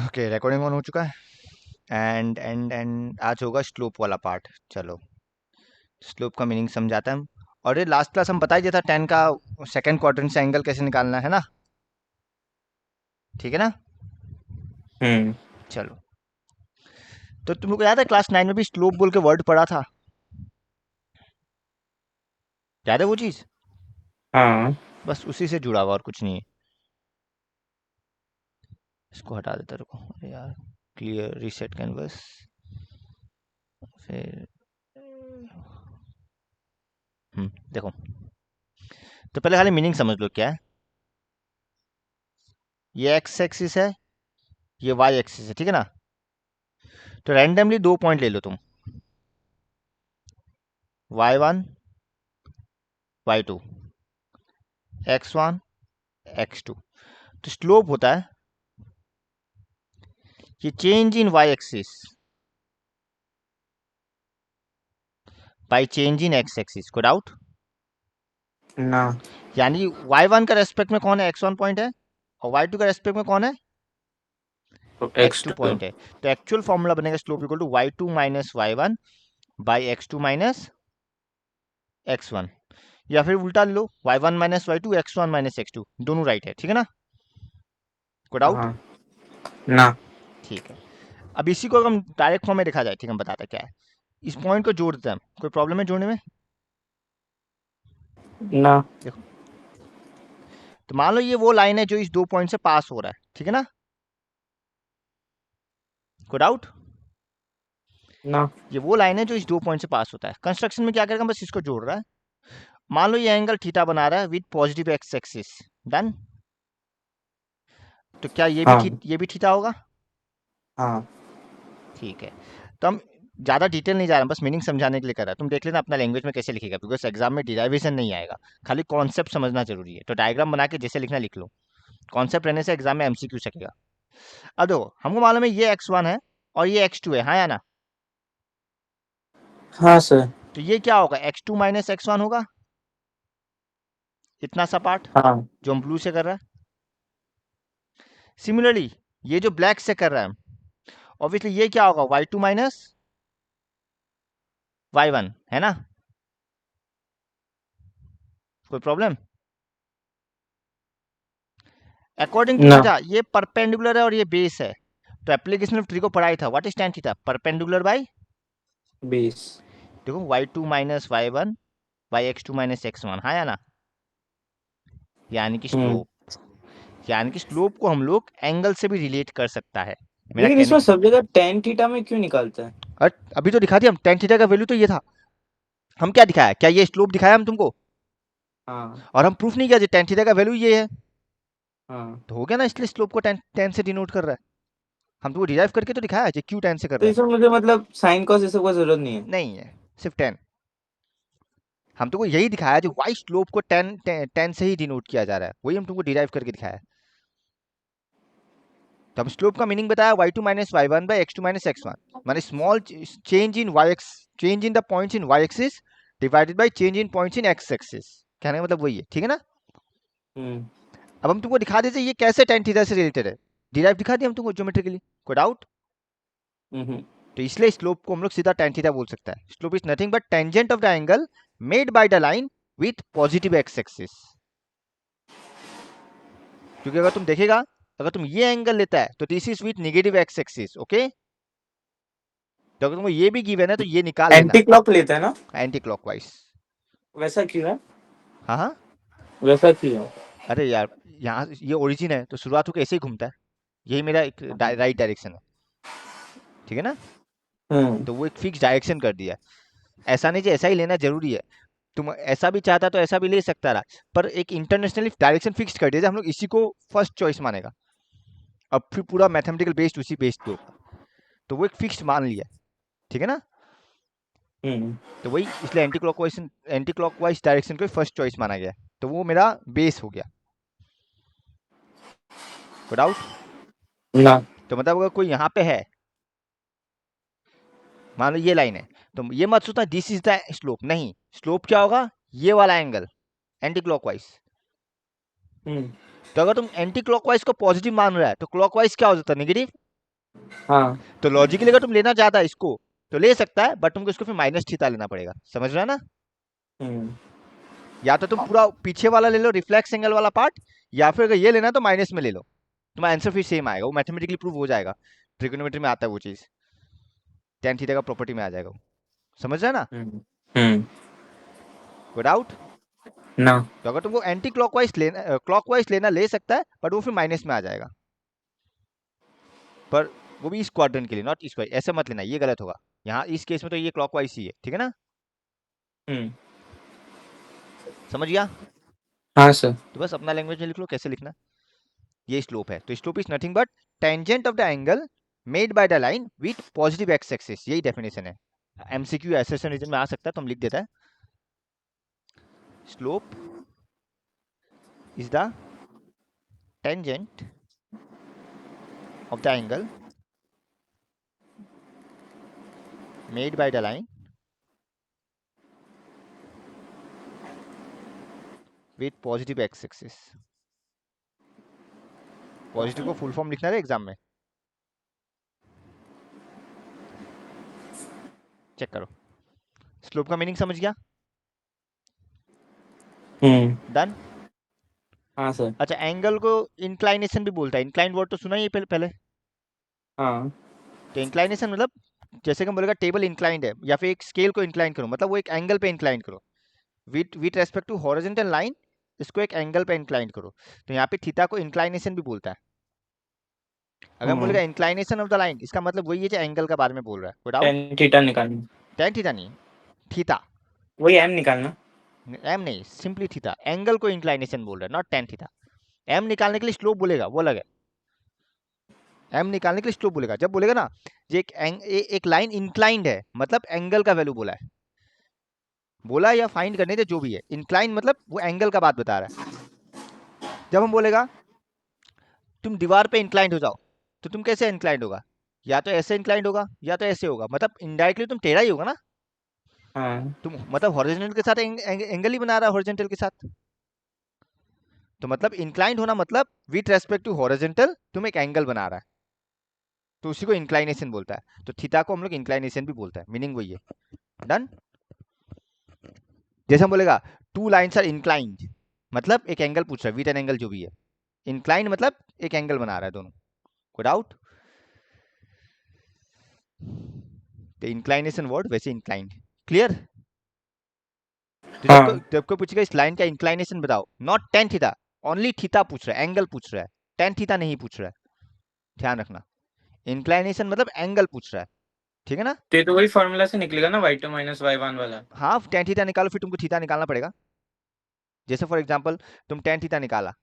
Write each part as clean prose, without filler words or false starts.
Okay, recording on हो चुका है। एंड आज होगा स्लोप वाला पार्ट। चलो, स्लोप का मीनिंग समझाता है। और ये लास्ट क्लास हम बताई दिया था 10 का सेकंड क्वाड्रेंट से एंगल कैसे निकालना है ना। ठीक है ना। हम्म। चलो, तो तुमको याद है क्लास 9 में भी स्लोप बोल के वर्ड पढ़ा था? याद है वो चीज? हाँ। बस उसी से जुड़ा हुआ और कुछ नहीं है। इसको हटा देता, रुको। अरे यार, क्लियर रीसेट कैनवस। फिर देखो, तो पहले खाली मीनिंग समझ लो क्या है। ये एक्स एक्सिस है, ये वाई एक्सिस है, ठीक है ना। तो रैंडमली दो पॉइंट ले लो तुम, y1 y2, x1 x2। तो स्लोप होता है ये change in y axis by change in x axis. को डाउट? ना। यानी y1 का रेस्पेक्ट में कौन है? x1 पॉइंट है। और y2 का रेस्पेक्ट में कौन है? तो x2 x2। पॉइंट है। तो एक्चुअल फॉर्मूला बनेगा slope equal to y2 minus y1 by x2 minus x1। या फिर उल्टा लो, y1 minus y2 x1 minus x2, दोनों राइट है, ठीक है ना। को डाउट? हाँ। ना। ठीक है। अब इसी को हम डायरेक्ट फॉर्म में देखा जाए, ठीक है, हम बताते हैं क्या है। इस पॉइंट को जोड़ देते हैं हम। कोई प्रॉब्लम है जोड़ने में? ना। देखो, तो मान लो ये वो लाइन है जो इस दो पॉइंट से पास हो रहा है, ठीक है ना। को डाउट? ना। ये वो लाइन है जो इस दो पॉइंट से पास होता है। कंस्ट्रक्शन में क्या करेगा, बस इसको जोड़ रहा है। मान लो ये एंगल थीटा बना रहा है with positive x axis. Done. तो क्या हाँ। ये भी थीटा होगा? हाँ। ठीक है। तो हम ज्यादा डिटेल नहीं जा रहे हैं, बस मीनिंग समझाने के लिए कर रहा है। तुम देख लेना अपना लैंग्वेज में कैसे लिखेगा, बिकॉज एग्जाम में डिराइवेशन नहीं आएगा, खाली कॉन्सेप्ट समझना जरूरी है। तो डायग्राम बना के जैसे लिखना लिख लो। कॉन्सेप्ट रहने से एग्जाम में एमसीक्यू सकेगा। अब देखो, हमको मालूम है ये x1 है और ये x2 है, हाँ या ना। हाँ सर। तो ये क्या होगा, x2 माइनस x1 होगा, इतना सा पार्ट हाँ। जो हम ब्लू से कर रहा है। सिमिलरली ये जो ब्लैक से कर रहा है, ऑब्वियसली ये क्या होगा, y2 माइनस y1, है ना। कोई प्रॉब्लम? अकॉर्डिंग टू ना। थीटा ये परपेंडिकुलर है और ये बेस है। तो एप्लीकेशन ऑफ ट्री को पढ़ाई था, what is tan theta? Perpendicular by, 20। देखो, y2 minus y1 by x2 minus x1, हाँ या ना। यानी कि हम्म। स्लोप को हम लोग एंगल से भी रिलेट कर सकता है। मेरा लेकिन कहने इसमें सब जगह tan थीटा में क्यों निकालता है? अभी तो दिखा दिया हम, tan थीटा का वैल्यू तो ये था। हम क्या दिखाया, क्या ये स्लोप दिखाया हम तुमको? हाँ। और हम प्रूफ नहीं किया tan थीटा का वैल्यू ये है। हाँ। तो हो गया ना, इसलिए स्लोप को tan से डिनोट कर रहा है। हम तुमको डिराइव करके तो दिखाया कि क्यों tan से कर तो रहा इसमें मुझे मतलब साइन कॉस ये सब का जरूरत नहीं है। है। नहीं है, सिर्फ tan। हम तुमको यही दिखाया जो वाई स्लोप को tan से ही डिनोट किया जा रहा है, वही हम तुमको डिराइव करके दिखाया। तो हम स्लोप का मीनिंग बताया y2 minus y1 by x2 minus x1, माने small change in y x, change in the points in y axis divided by change in points in x axis. कहने का मतलब वही है, ठीक है ना। हम्म। अब हम तुमको दिखा देते ये कैसे tan थीटा से रिलेटेड है। डिराइव दिखा दिया हम तुमको ज्योमेट्रिकली। कोई डाउट? हम्म। तो इसलिए स्लोप को हम लोग सीधा tan थीटा बोल सकता है। Slope is nothing but tangent of the angle made by the line with positive x axis. क्योंकि अगर तुम देखेगा, अगर तुम ये एंगल लेता है तो this is with negative x axis, okay. तो अगर तुमको ये भी गिवन है तो ये निकाल लेना एंटी क्लॉक लेते हैं ना? Anti clockwise. वैसा क्यों है? हाँ हाँ। वैसा क्यों है? अरे यार, यहाँ ये ओरिजिन है तो शुरुआत होकर ऐसे ही घूमता है। यही मेरा एक राइट डायरेक्शन है, ठीक है ना। हम्म। तो वो एक फिक्स डायरेक्शन कर दिया है। ऐसा नहीं कि ऐसा ही लेना जरूरी है। तुम ऐसा भी चाहता तो ऐसा भी ले सकता रहा, पर एक इंटरनेशनली डायरेक्शन फिक्स कर दिया, हम लोग इसी को फर्स्ट चॉइस मानेगा। अब फिर पूरा मैथमेटिकल बेस्ड उसी बेस्ड पे होगा। तो वो एक फिक्स मान लिया, ठीक है ना। हम्म। तो वही इसलिए एंटी क्लॉकवाइज डायरेक्शन को फर्स्ट चॉइस माना गया। तो वो मेरा बेस हो गया। कोई डाउट? ना। तो मतलब अगर कोई यहाँ पे है, मान लो ये लाइन है, तो ये मत सोचना दिस इज द स्लोप, नहीं। स्लोप क्या होगा, ये वाला एंगल, एंटी क्लॉकवाइज। हम्म। तो अगर तुम एंटी क्लॉकवाइज को पॉजिटिव मान रहा है तो क्लॉकवाइज क्या हो जाता है, नेगेटिव। हाँ। तो लॉजिकली अगर तुम लेना चाहता है इसको तो ले सकता है, बट तुमको इसको फिर माइनस थीटा लेना पड़ेगा, समझ रहे हो ना? हम्म। या तो तुम पूरा पीछे वाला ले लो रिफ्लेक्स एंगल वाला पार्ट, या फिर अगर ये लेना है तो माइनस में ले लो, तुम्हारा आंसर फिर सेम आएगा, वो मैथमेटिकली प्रूव हो जाएगा, ट्रिग्नोमेट्री में आता है वो चीज, टेन थीटा का प्रॉपर्टी में आ जाएगा वो, समझ रहे हैं ना? हम्म। हम्म। कोई डाउट? ना। तो अगर तुमको एंटी क्लॉकवाइज लेना ले सकता है, बट वो फिर माइनस में आ जाएगा, पर वो भी इस क्वाड्रेंट के लिए, नॉट इस वाइज, ऐसे मत लेना, ये गलत होगा। यहाँ इस केस में तो ये क्लॉकवाइज ही है, ठीक है ना? हम्म। समझ गया? हाँ सर। तो बस अपना लैंग्वेज में लिख लो कैसे लिखना। ये स्लोप है, तो slope is nothing but tangent of the angle made by the line with positive x axis, यही डेफिनेशन है। एमसीक्यू एसेशन रीजन में आ सकता है तो हम लिख देता है, slope is the tangent of the angle made by the line with positive x axis. Positive को फुल फॉर्म लिखना है एग्जाम में, चेक करो। स्लोप का मीनिंग समझ गया? हम्म। डन। हाँ सर। अच्छा, एंगल को इंक्लाइनेशन भी बोलता है, इंक्लाइन वर्ड तो सुना ही है पहले। हाँ। तो इंक्लाइनेशन मतलब जैसे कि हम बोलेगा टेबल इंक्लाइंड है, या फिर एक स्केल को इंक्लाइन करो, मतलब वो एक एंगल पे इंक्लाइन करो, with respect to horizontal line, इसको एक एंगल पे इंक्लाइन करो। तो यहाँ पे थीटा को इंक्लाइनेशन भी बोलता है। अगर हम बोलेगा हम्म। इंक्लाइनेशन ऑफ द लाइन, इसका मतलब वही है जो एंगल के बारे में बोल रहा है, कोई डाउट? टेन थीटा निकालना। टेन थीटा नहीं, थीटा। वही एम निकालना। एम नहीं, सिंपली थीटा, एंगल को इंक्लाइनेशन बोल रहा है, नॉट टेन थीटा। एम निकालने के लिए स्लोप बोलेगा, वो अलग है। एम निकालने के लिए स्लोप बोलेगा, जब बोलेगा ना ये एक लाइन इंक्लाइंड है, मतलब एंगल का वैल्यू बोला है, बोला या फाइंड करने थे जो भी है, इंक्लाइन मतलब वो एंगल का बात बता रहा है। जब हम बोलेगा तुम दीवार पे इंक्लाइंड हो जाओ, तो तुम कैसे इंक्लाइंड होगा? या तो ऐसे इंक्लाइंड होगा या तो ऐसे होगा, मतलब इनडायरेक्टली तुम टेढ़ा ही होगा ना। हाँ। तुम मतलब हॉरिजॉन्टल के साथ एंगल ही बना रहा है, हॉरिजॉन्टल के साथ। तो मतलब इंक्लाइंड होना मतलब विथ रेस्पेक्ट टू हॉरिजॉन्टल तुम एक एंगल बना रहा है, तो उसी को इंक्लाइनेशन बोलता है। तो थीटा को हम लोग इंक्लाइनेशन भी बोलता है, मीनिंग वही है। डन। जैसे हम बोलेगा टू लाइन्स आर इंक्लाइंड, मतलब एक एंगल पूछ रहा है, विथ एन एंगल जो भी है। इंक्लाइंड मतलब एक एंगल बना रहा है दोनों, कोई डाउट? तो इंक्लाइनेशन वर्ड वैसे इंक्लाइंड, क्लियर? तो जब को हाँ। जब को पूछेगा इस लाइन का इंक्लाइनेशन बताओ, not tan theta, only theta पूछ रहा है, एंगल पूछ रहा है, टेन थीटा नहीं पूछ रहा है, ध्यान रखना। इंक्लाइनेशन मतलब एंगल पूछ रहा है, ठीक है ना? तो ये तो वही फॉर्मूला से निकलेगा ना, y2 माइनस y1 वाला। हाँ, टेन थीटा निकालो, फिर तुमको थीटा निकालना पड़ेगा। जैसे फॉर एग्जाम्पल तुम टेन थीटा निकाला,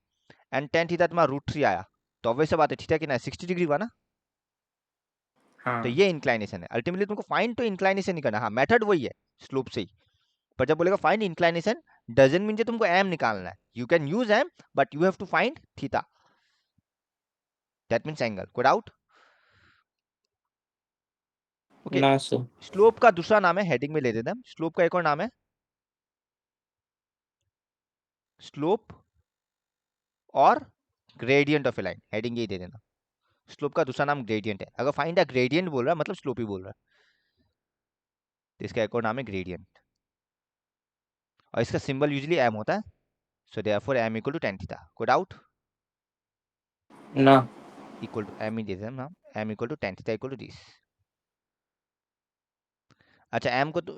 एंड टेन थीटा तुम्हारा √3 आया, तो ऑब्वियस सी बात है थीटा कितना है, 60 डिग्री हुआ ना। तो हाँ। ये इंक्लाइनेशन है, अल्टीमेटली तुमको फाइंड तो इंक्लाइनेशन ही करना, हाँ मेथड वही है, स्लोप से ही। पर जब बोलेगा फाइंड इंक्लाइनेशन, डजंट मीन तुमको एम निकालना है, you can use m but you have to find theta, that means angle, कोई डाउट? ओके। ना सर। स्लोप का दूसरा नाम है, हेडिंग में ले देते हैं, स्लोप का एक और नाम है स्लोप और gradient of a line, heading यही दे देना। स्लोप का दूसरा नाम ग्रेडियंट है, अगर फाइंड अ ग्रेडियंट बोल रहा है मतलब स्लोप ही बोल रहा है, तो इसका एक और नाम है ग्रेडियंट, और इसका सिंबल यूजुअली एम होता है, so therefore m equal to tan theta, कोई डाउट? ना। इक्वल टू एम ही दे देते हैं नाम, m equal to tan theta equal to this. अच्छा, एम को तो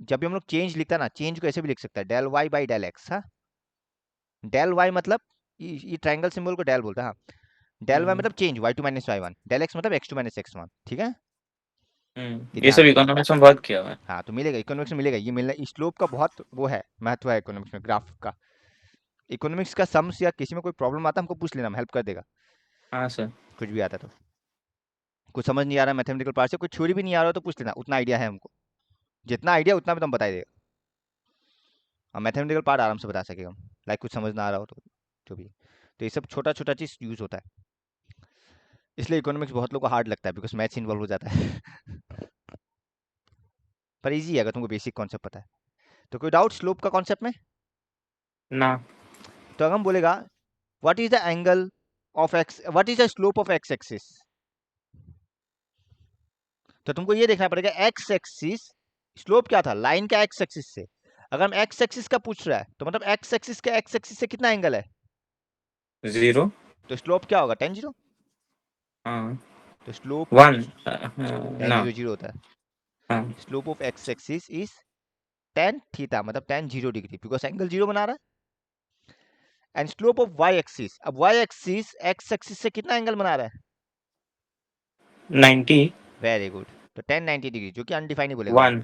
जब भी हम लोग चेंज लिखता है ना, चेंज को ऐसे भी लिख सकता है, del y by del x. हाँ, डेल वाई मतलब ये ट्रायंगल सिंबल को डेल बोलता है, हाँ। Del y hmm. मतलब change, y two minus y one, del x मतलब x two minus x one, ठीक है? ये ये ध्यान सब रखना। इकोनॉमिक्स में बहुत किया हुआ है। हाँ, तो मिलेगा इकोनॉमिक्स में, मिलेगा ये, मिलना स्लोप का बहुत वो है, महत्व है इकोनॉमिक्स में, ग्राफ का। इकोनॉमिक्स का सम्स या किसी में कोई प्रॉब्लम आता है हमको पूछ लेना, हम हेल्प कर देगा, हाँ सर। कुछ भी आता तो। कुछ समझ नहीं आ रहा मैथमेटिकल पार्ट से, कुछ थ्योरी भी नहीं आ रहा हो तो पूछ लेना, उतना आइडिया है हमको, जितना आइडिया उतना भी तुम बता देगा, और मैथमेटिकल पार्ट आराम से बता सकेगा हम, लाइक कुछ समझ ना आ रहा हो तो, जो भी। तो ये सब छोटा छोटा चीज़ यूज़ होता है, इसलिए इकोनॉमिक्स बहुत लोगों को हार्ड लगता है, बिकॉज मैथ्स इन्वॉल्व हो जाता है। पर इजी है अगर तुमको बेसिक कॉन्सेप्ट पता है। तो कोई डाउट स्लोप का कॉन्सेप्ट में? ना। तो अगर हम बोलेगा what is the angle of x, what is the slope of x axis, तो तुमको ये देखना पड़ेगा एक्स एक्सिस स्लोप क्या था लाइन का एक्स एक्सिस से। अगर हम एक्स एक्सिस का पूछ रहा है तो मतलब एक्स एक्सिस का एक्स एक्सिस से कितना एंगल है? 0। तो स्लोप क्या होगा? Tan zero. हाँ, तो स्लोप 1। टेन ना। जीरो जीरो होता है। हाँ, slope of x axis is tan theta, मतलब tan zero degree, because angle zero बना रहा है। And slope of y axis, अब वाई एक्सिस एक्स एक्सिस से कितना एंगल बना रहा है? 90। Very good. तो टेन नाइनटी डिग्री, जो कि अनडिफाइन ही बोलेगा वो। 1।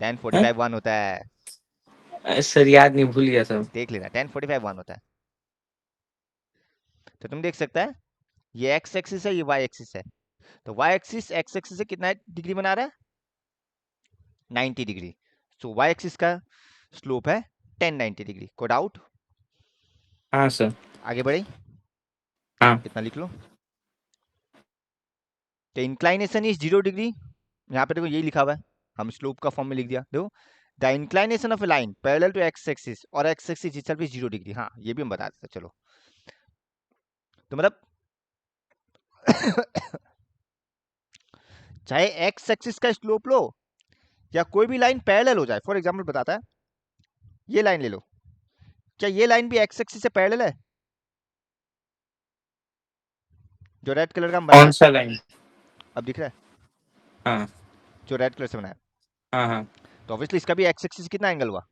टेन फोर्टी फाइव वन होता है। सर याद नहीं, भूल गया सब। देख लेना, टेन फोर्टी फाइव वन होता है। तो तुम देख सकता है ये एक्स एक्सिस है, ये वाई एक्सिस है। तो वाई एक्सिस एक्स एक्सिस से कितना डिग्री बना रहा है? 90 डिग्री। सो वाई एक्सिस का स्लोप है 1090 डिग्री। कोई डाउट? हाँ सर। आगे बढ़े, हाँ। इतना लिख लो। तो इंक्लाइनेशन इज 0 डिग्री। यहाँ पे देखो यही लिखा हुआ है, हम स्लोप का फॉर्म में लिख दिया। देखो, the inclination of a line parallel to x axis और x axis itself is 0 degree. हाँ, ये भी हम बता देते। चलो, तो मतलब चाहे एक्स एक्सिस का स्लोप लो या कोई भी लाइन पैरेलल हो जाए, फॉर एग्जांपल बताता है, ये लाइन ले लो, क्या ये लाइन भी एक्स एक्सिस से पैरेलल है? जो रेड कलर का हम कौन बनाया, सा लाइन? अब दिख रहा है, हाँ, जो रेड कलर से बनाया। हाँ, हाँ। तो ऑब्वियसली इसका भी एक्स एक्सिस से कितना एंगल हुआ?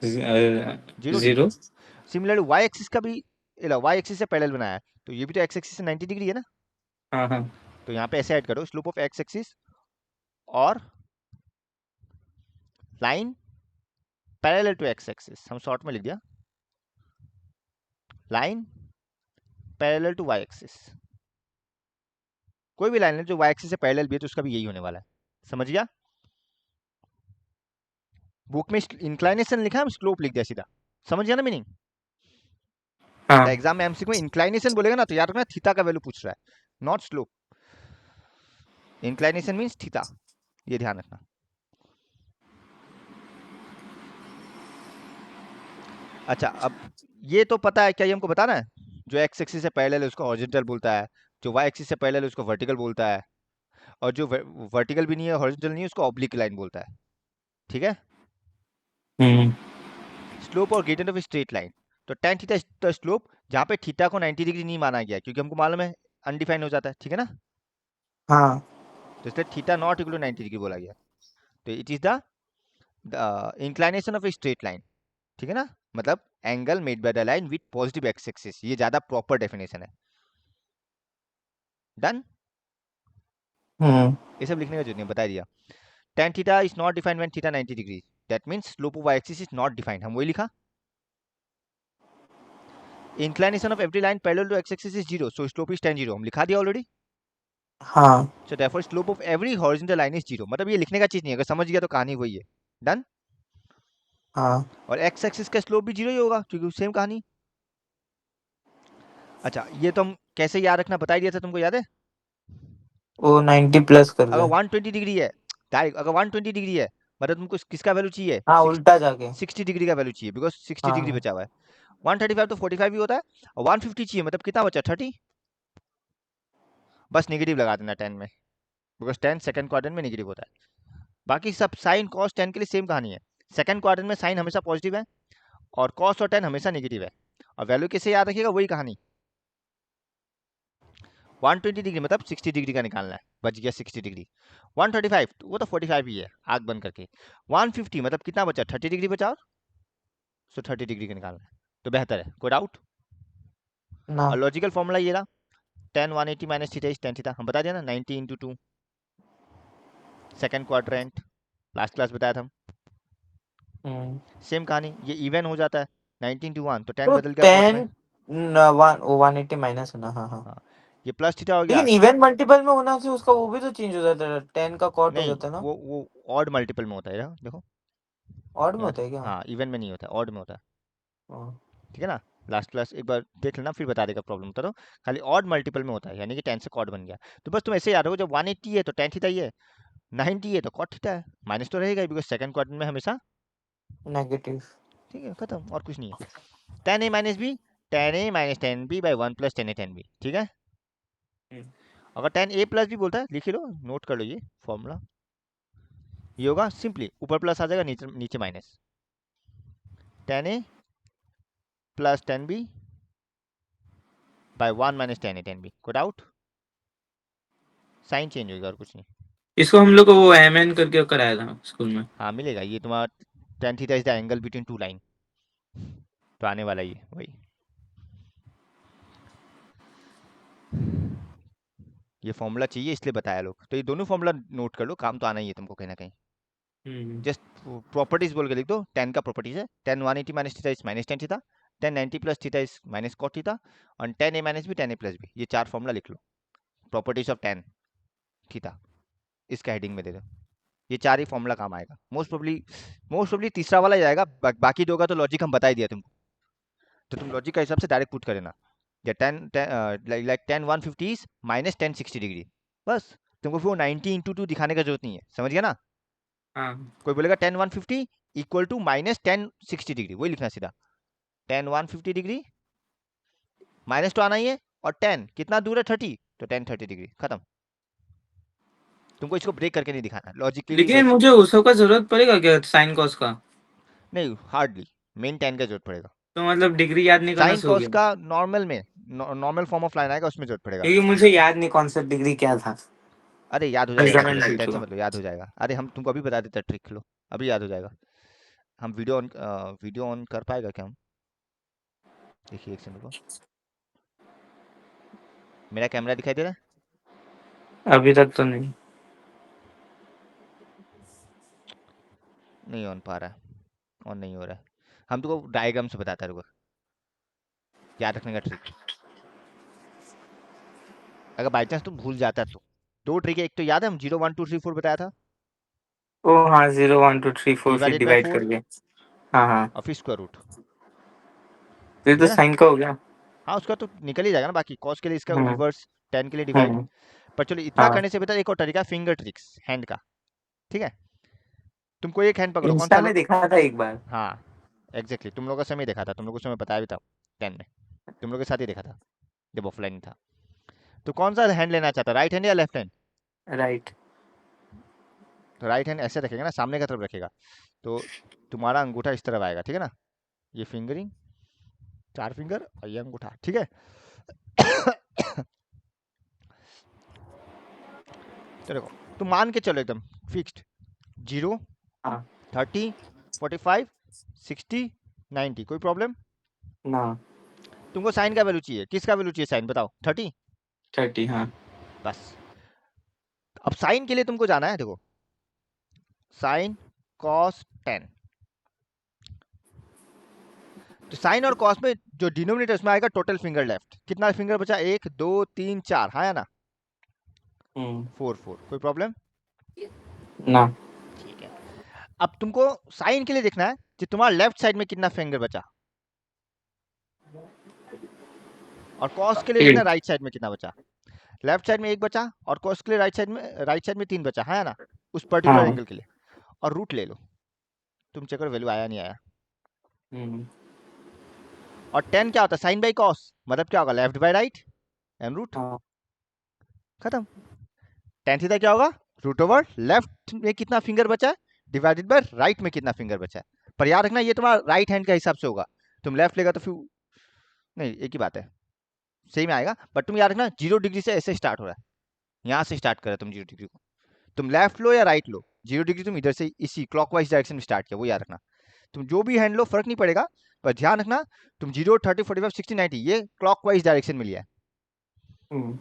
0 डिग्री। 0। सिमिलरली वाई एक्सिस का भी, वाई एक्सिस से पैरेलल बनाया है, तो ये भी तो एक्स एक्सिस से 90 डिग्री है ना। हाँ, हाँ। तो यहाँ पे ऐसे ऐड करो, स्लोप ऑफ एक्स एक्सिस और line parallel to x axis, हम शॉर्ट में लिख दिया line parallel to y axis. कोई भी लाइन है जो वाई एक्सिस से पैरेलल भी है तो उसका भी यही होने वाला है। समझ गया? बुक में इंक्लाइनेशन लिखा है, हम स्लोप लिख दिया सीधा। समझ गया ना मीनिंग? हाँ। एग्जाम में एमसीक्यू में इंक्लाइनेशन बोलेगा ना तो याद रखना थीटा का वैल्यू पूछ रहा है, not slope. Inclination means theta, ये ध्यान रखना। अच्छा, अब ये तो पता है, क्या ये हमको बताना है? जो एक्स एक्सिस से पैरेलल है उसको हॉरिजॉन्टल बोलता है, जो वाई एक्सिस से पैरेलल है उसको वर्टिकल बोलता है, और जो वर्टिकल भी नहीं है हॉरिजॉन्टल नहीं है उसको ऑब्लिक लाइन बोलता है। ठीक है? हम्म। स्लोप और ग्रेडियंट ऑफ स्ट्रेट लाइन, तो tan थीटा द स्लोप, जहाँ पे थीटा को 90 डिग्री नहीं माना गया क्योंकि हमको मालूम है अनडिफाइन हो जाता है। ठीक है ना? हाँ। तो इसलिए theta not equal to 90 degree बोला गया। तो it is the inclination of a straight line. ठीक है ना? मतलब angle made by the line with positive x axis, ये ज्यादा प्रॉपर डेफिनेशन है। डन? हम्म। ये सब लिखने का जरूरत नहीं, बता दिया। tan theta is not defined when theta 90 degree, that means slope of y axis is not defined, हम वही लिखा। Inclination of every line parallel to x axis is 0, so slope is tan 0, हम लिखा दिया ऑलरेडी। हाँ। So therefore slope of every horizontal line is 0, मतलब ये लिखने का चीज नहीं है, अगर समझ गया तो कहानी वही है। डन? हाँ। और एक्स एक्सिस का स्लोप भी 0 ही होगा क्योंकि सेम कहानी। अच्छा, ये तो हम कैसे याद रखना बता ही दिया था, तुमको याद है? वो 90 प्लस कर अगर दे। 120 डिग्री है, डायरेक्ट अगर 120 डिग्री है, मतलब तुमको किसका वैल्यू चाहिए? हाँ, उल्टा जाके। 60 डिग्री का वैल्यू चाहिए, बिकॉज 60 हाँ, डिग्री हाँ। बचा हुआ है। 135 तो 45 भी होता है, और 150 चाहिए, मतलब कितना बचा? 30। बस नेगेटिव लगा देना 10 में, बिकॉज 10 सेकंड क्वाड्रेंट में नेगेटिव होता है। बाकी सब साइन कॉस 10 के लिए सेम कहानी है। सेकंड क्वाड्रेंट में साइन हमेशा पॉजिटिव है और कॉस और 10 हमेशा नेगेटिव है। और वैल्यू कैसे याद रखिएगा, वही कहानी। 120 डिग्री मतलब 60 डिग्री का निकालना है, बच गया 60 डिग्री। 135 वो तो 45 ही है, आग बंद करके। 150 मतलब कितना बचा? 30 डिग्री बचा, और सो 30 डिग्री का निकालना है, तो बेहतर है। कोई डाउट? ना। और लॉजिकल फॉर्मूला ये रहा, tan 180 minus theta is tan theta, हम बता दिया ना, 90 into 2 second quadrant, last class बताया था हम। हम्म। सेम कहानी, ये इवन हो जाता है, 90 इंटू 1 तो 10 तो बदल गया कॉट 10 में। 180 माइनस है ना? हाँ, हाँ। हाँ, ये प्लस थीटा हो गया। लेकिन इवन मल्टीपल में होना से उसका वो भी तो चेंज हो जाता है, 10 का कॉट हो नहीं, जाता है ना? वो ऑड मल्टीपल में होता है, देखो। ऑड में यहाँ होता है क्या? हाँ, इवन में नहीं होता, ऑड में होता है। हाँ। ठीक है ना? लास्ट क्लास एक बार देख लेना, फिर बता देगा प्रॉब्लम तो खाली ऑड मल्टीपल में होता है, यानी कि 10 से कॉट बन गया। तो बस तुम ऐसे याद रखो, जब 180 है तो tan थीटा ही है, 90 है तो कॉट थीटा है, माइनस तो रहेगा ही बिकॉज सेकंड क्वाड्रेंट में हमेशा। नेगेटिव। ठीक है, खत्म, और कुछ नहीं है। tan a minus B, tan a minus tan b by 1 plus tan a tan b। ठीक है? हम्म। अगर टेन ए प्लस भी बोलता है लिख ही लो, नोट कर लो ये फॉर्मूला। ये होगा सिंपली ऊपर प्लस आ जाएगा, नीचे नीचे minus, tan A plus tan B by one minus tan A tan B. कोई डाउट? साइन चेंज होगा और कुछ नहीं। इसको हम लोग को वो एम एन करके कराया था स्कूल में। हाँ मिलेगा, ये तुम्हारा tan theta is the angle between two line, तो आने वाला ही है वही। ये फॉर्मूला चाहिए इसलिए बताया लोग, तो ये दोनों फॉर्मूला नोट कर लो, काम तो आना ही है तुमको कहीं ना कहीं। हम्म। जस्ट प्रॉपर्टीज बोल के लिख दो, टेन का प्रॉपर्टीज है, tan 180 minus theta is minus tan theta, tan 90 plus theta is minus cot theta, और tan A minus B tan A plus B. ये चार फॉर्मूला लिख लो, प्रॉपर्टीज ऑफ टेन थीटा, इसका हेडिंग में दे दो। ये चार ही फॉर्मूला काम आएगा। मोस्ट प्रोबली तीसरा वाला ही आएगा, बाकी दो का तो लॉजिक हम बता ही दिया तुमको, तो तुम लॉजिक का हिसाब से डायरेक्ट पुट कर देना। या ten like ten 150 is minus tan 60 degree, बस तुमको फिर वो 90 इंटू टू दिखाने का जरूरत नहीं है, समझ गया ना? हाँ। कोई बोलेगा tan 150 equal to minus tan 60 degree, वही लिखना सीधा, टेन 150 डिग्री माइनस तो आना ही है, और टेन कितना दूर है 30, तो टेन 30 डिग्री, खत्म। तुमको इसको ब्रेक करके नहीं दिखाना, लॉजिकली लेकिन जस्ट मुझे उस सब का जरूरत पड़ेगा क्या, साइन कॉस का? नहीं, हार्डली मेन टेन का जरूरत पड़ेगा। तो मतलब डिग्री याद नहीं करना साइन से हो कॉस गया? का नॉर्मल में, नॉर्मल फॉर्म ऑफ लाइन आएगा उसमें जरूरत पड़ेगा। क्योंकि मुझे याद नहीं कॉन्सेप्ट डिग्री क्या था। अरे याद हो जाएगा, याद हो मेजरमेंट जाएगा, शीट टेंशन का। मत लो, याद हो जाएगा। अरे हम तुमको अभी बता देते, ट्रिक लो, अभी याद हो जाएगा। हम वीडियो ऑन कर पाएगा क्या हम? देखिए एक सेकंड को, मेरा कैमरा दिखाई दे रहा है? अभी तक तो नहीं। नहीं ऑन पा रहा है, ऑन नहीं हो रहा है। हम तुमको डायग्राम से बताता है, रुको, याद रखने का ट्रिक। अगर बाई चांस तुम भूल जाता तो दो ट्रिक है, एक तो याद है हम 0 1 2 3 4 बताया था, ओ हाँ, 0 1 2 3 4 फिर डिवाइडेड बाय डिवाइड 4 करके। हाँ हाँ। और फिर स्क्वायर रूट, फिर ठीक तो है ना? साइन का हो गया। हाँ उसका तो निकल ही जाएगा ना, बाकी कॉस के लिए इसका हम्म। इनवर्स, टेन के लिए डिवाइड। हम्म। पर चलो इतना हाँ, करने से बेहतर एक और तरीका, फिंगर ट्रिक्स हैंड का, ठीक है? तुमको एक हैंड पकड़ो, कौन सा इंस्टा में दिखा था एक बार। हाँ एग्जैक्टली, तुम लोगों का समय देखा था, तुम लोगों को समय बताया भी था 10 में, तुम लोगों के साथ ही देखा था जब ऑफलाइन था। तो कौन सा हैंड लेना चाहता, राइट हैंड या लेफ्ट हैंड? राइट। तो राइट हैंड ऐसे रखेगा ना, सामने की तरफ रखेगा, तो तुम्हारा अंगूठा इस तरफ आएगा, ठीक है ना? ये फिंगरिंग, चार फिंगर और ये अंगूठा, ठीक है? तो देखो, तुम मान के चलो एकदम फिक्स्ड, 0 हाँ 30 45 60 90, कोई प्रॉब्लम? ना। तुमको साइन का वैल्यू चाहिए, किसका वैल्यू चाहिए साइन, बताओ 30, 30 हाँ। बस। अब साइन के लिए तुमको जाना है, देखो साइन कॉस 10, तो साइन और कॉस में जो डिनोमिनेटर उसमें आएगा टोटल फिंगर लेफ्ट, कितना फिंगर बचा, एक दो तीन चार, हाँ या ना? हम्म। 4 4, कोई प्रॉब्लम? ना। ठीक है। अब तुमको साइन के लिए देखना है कि तुम्हारा लेफ्ट साइड में कितना फिंगर बचा, और कॉस के लिए देखना 8। राइट साइड में कितना बचा। लेफ्ट साइड में एक बचा, और कॉस के लिए राइट साइड में तीन बचा, हाँ या ना? उस पर्टिकुलर हाँ। एंगल के लिए, और रूट ले लो, तुम चेक करो वैल्यू आया नहीं आया। हम्म। और 10 क्या होता है, साइन बाई कॉस, मतलब क्या होगा, left by right and root, हाँ। खत्म। टेन थीटा क्या होगा, रूट ओवर लेफ्ट में कितना फिंगर बचा है डिवाइडेड बाय राइट में कितना फिंगर बचा है। पर याद रखना ये तुम्हारा राइट हैंड का हिसाब से होगा, तुम लेफ्ट लेगा तो फिर नहीं, एक ही बात है, सही में आएगा। बट तुम याद रखना 0 डिग्री से ऐसे स्टार्ट हो रहा है, यहाँ से स्टार्ट कर रहे हो तुम 0 डिग्री को, तुम लेफ्ट लो या राइट लो, 0 डिग्री तुम इधर से इसी क्लॉकवाइज डायरेक्शन में स्टार्ट किया, वो याद रखना। तुम जो भी हैंड लो फर्क नहीं पड़ेगा, पर ध्यान रखना तुम 0 30 45 60 90 ये क्लॉकवाइज डायरेक्शन में लिया है। हम्म।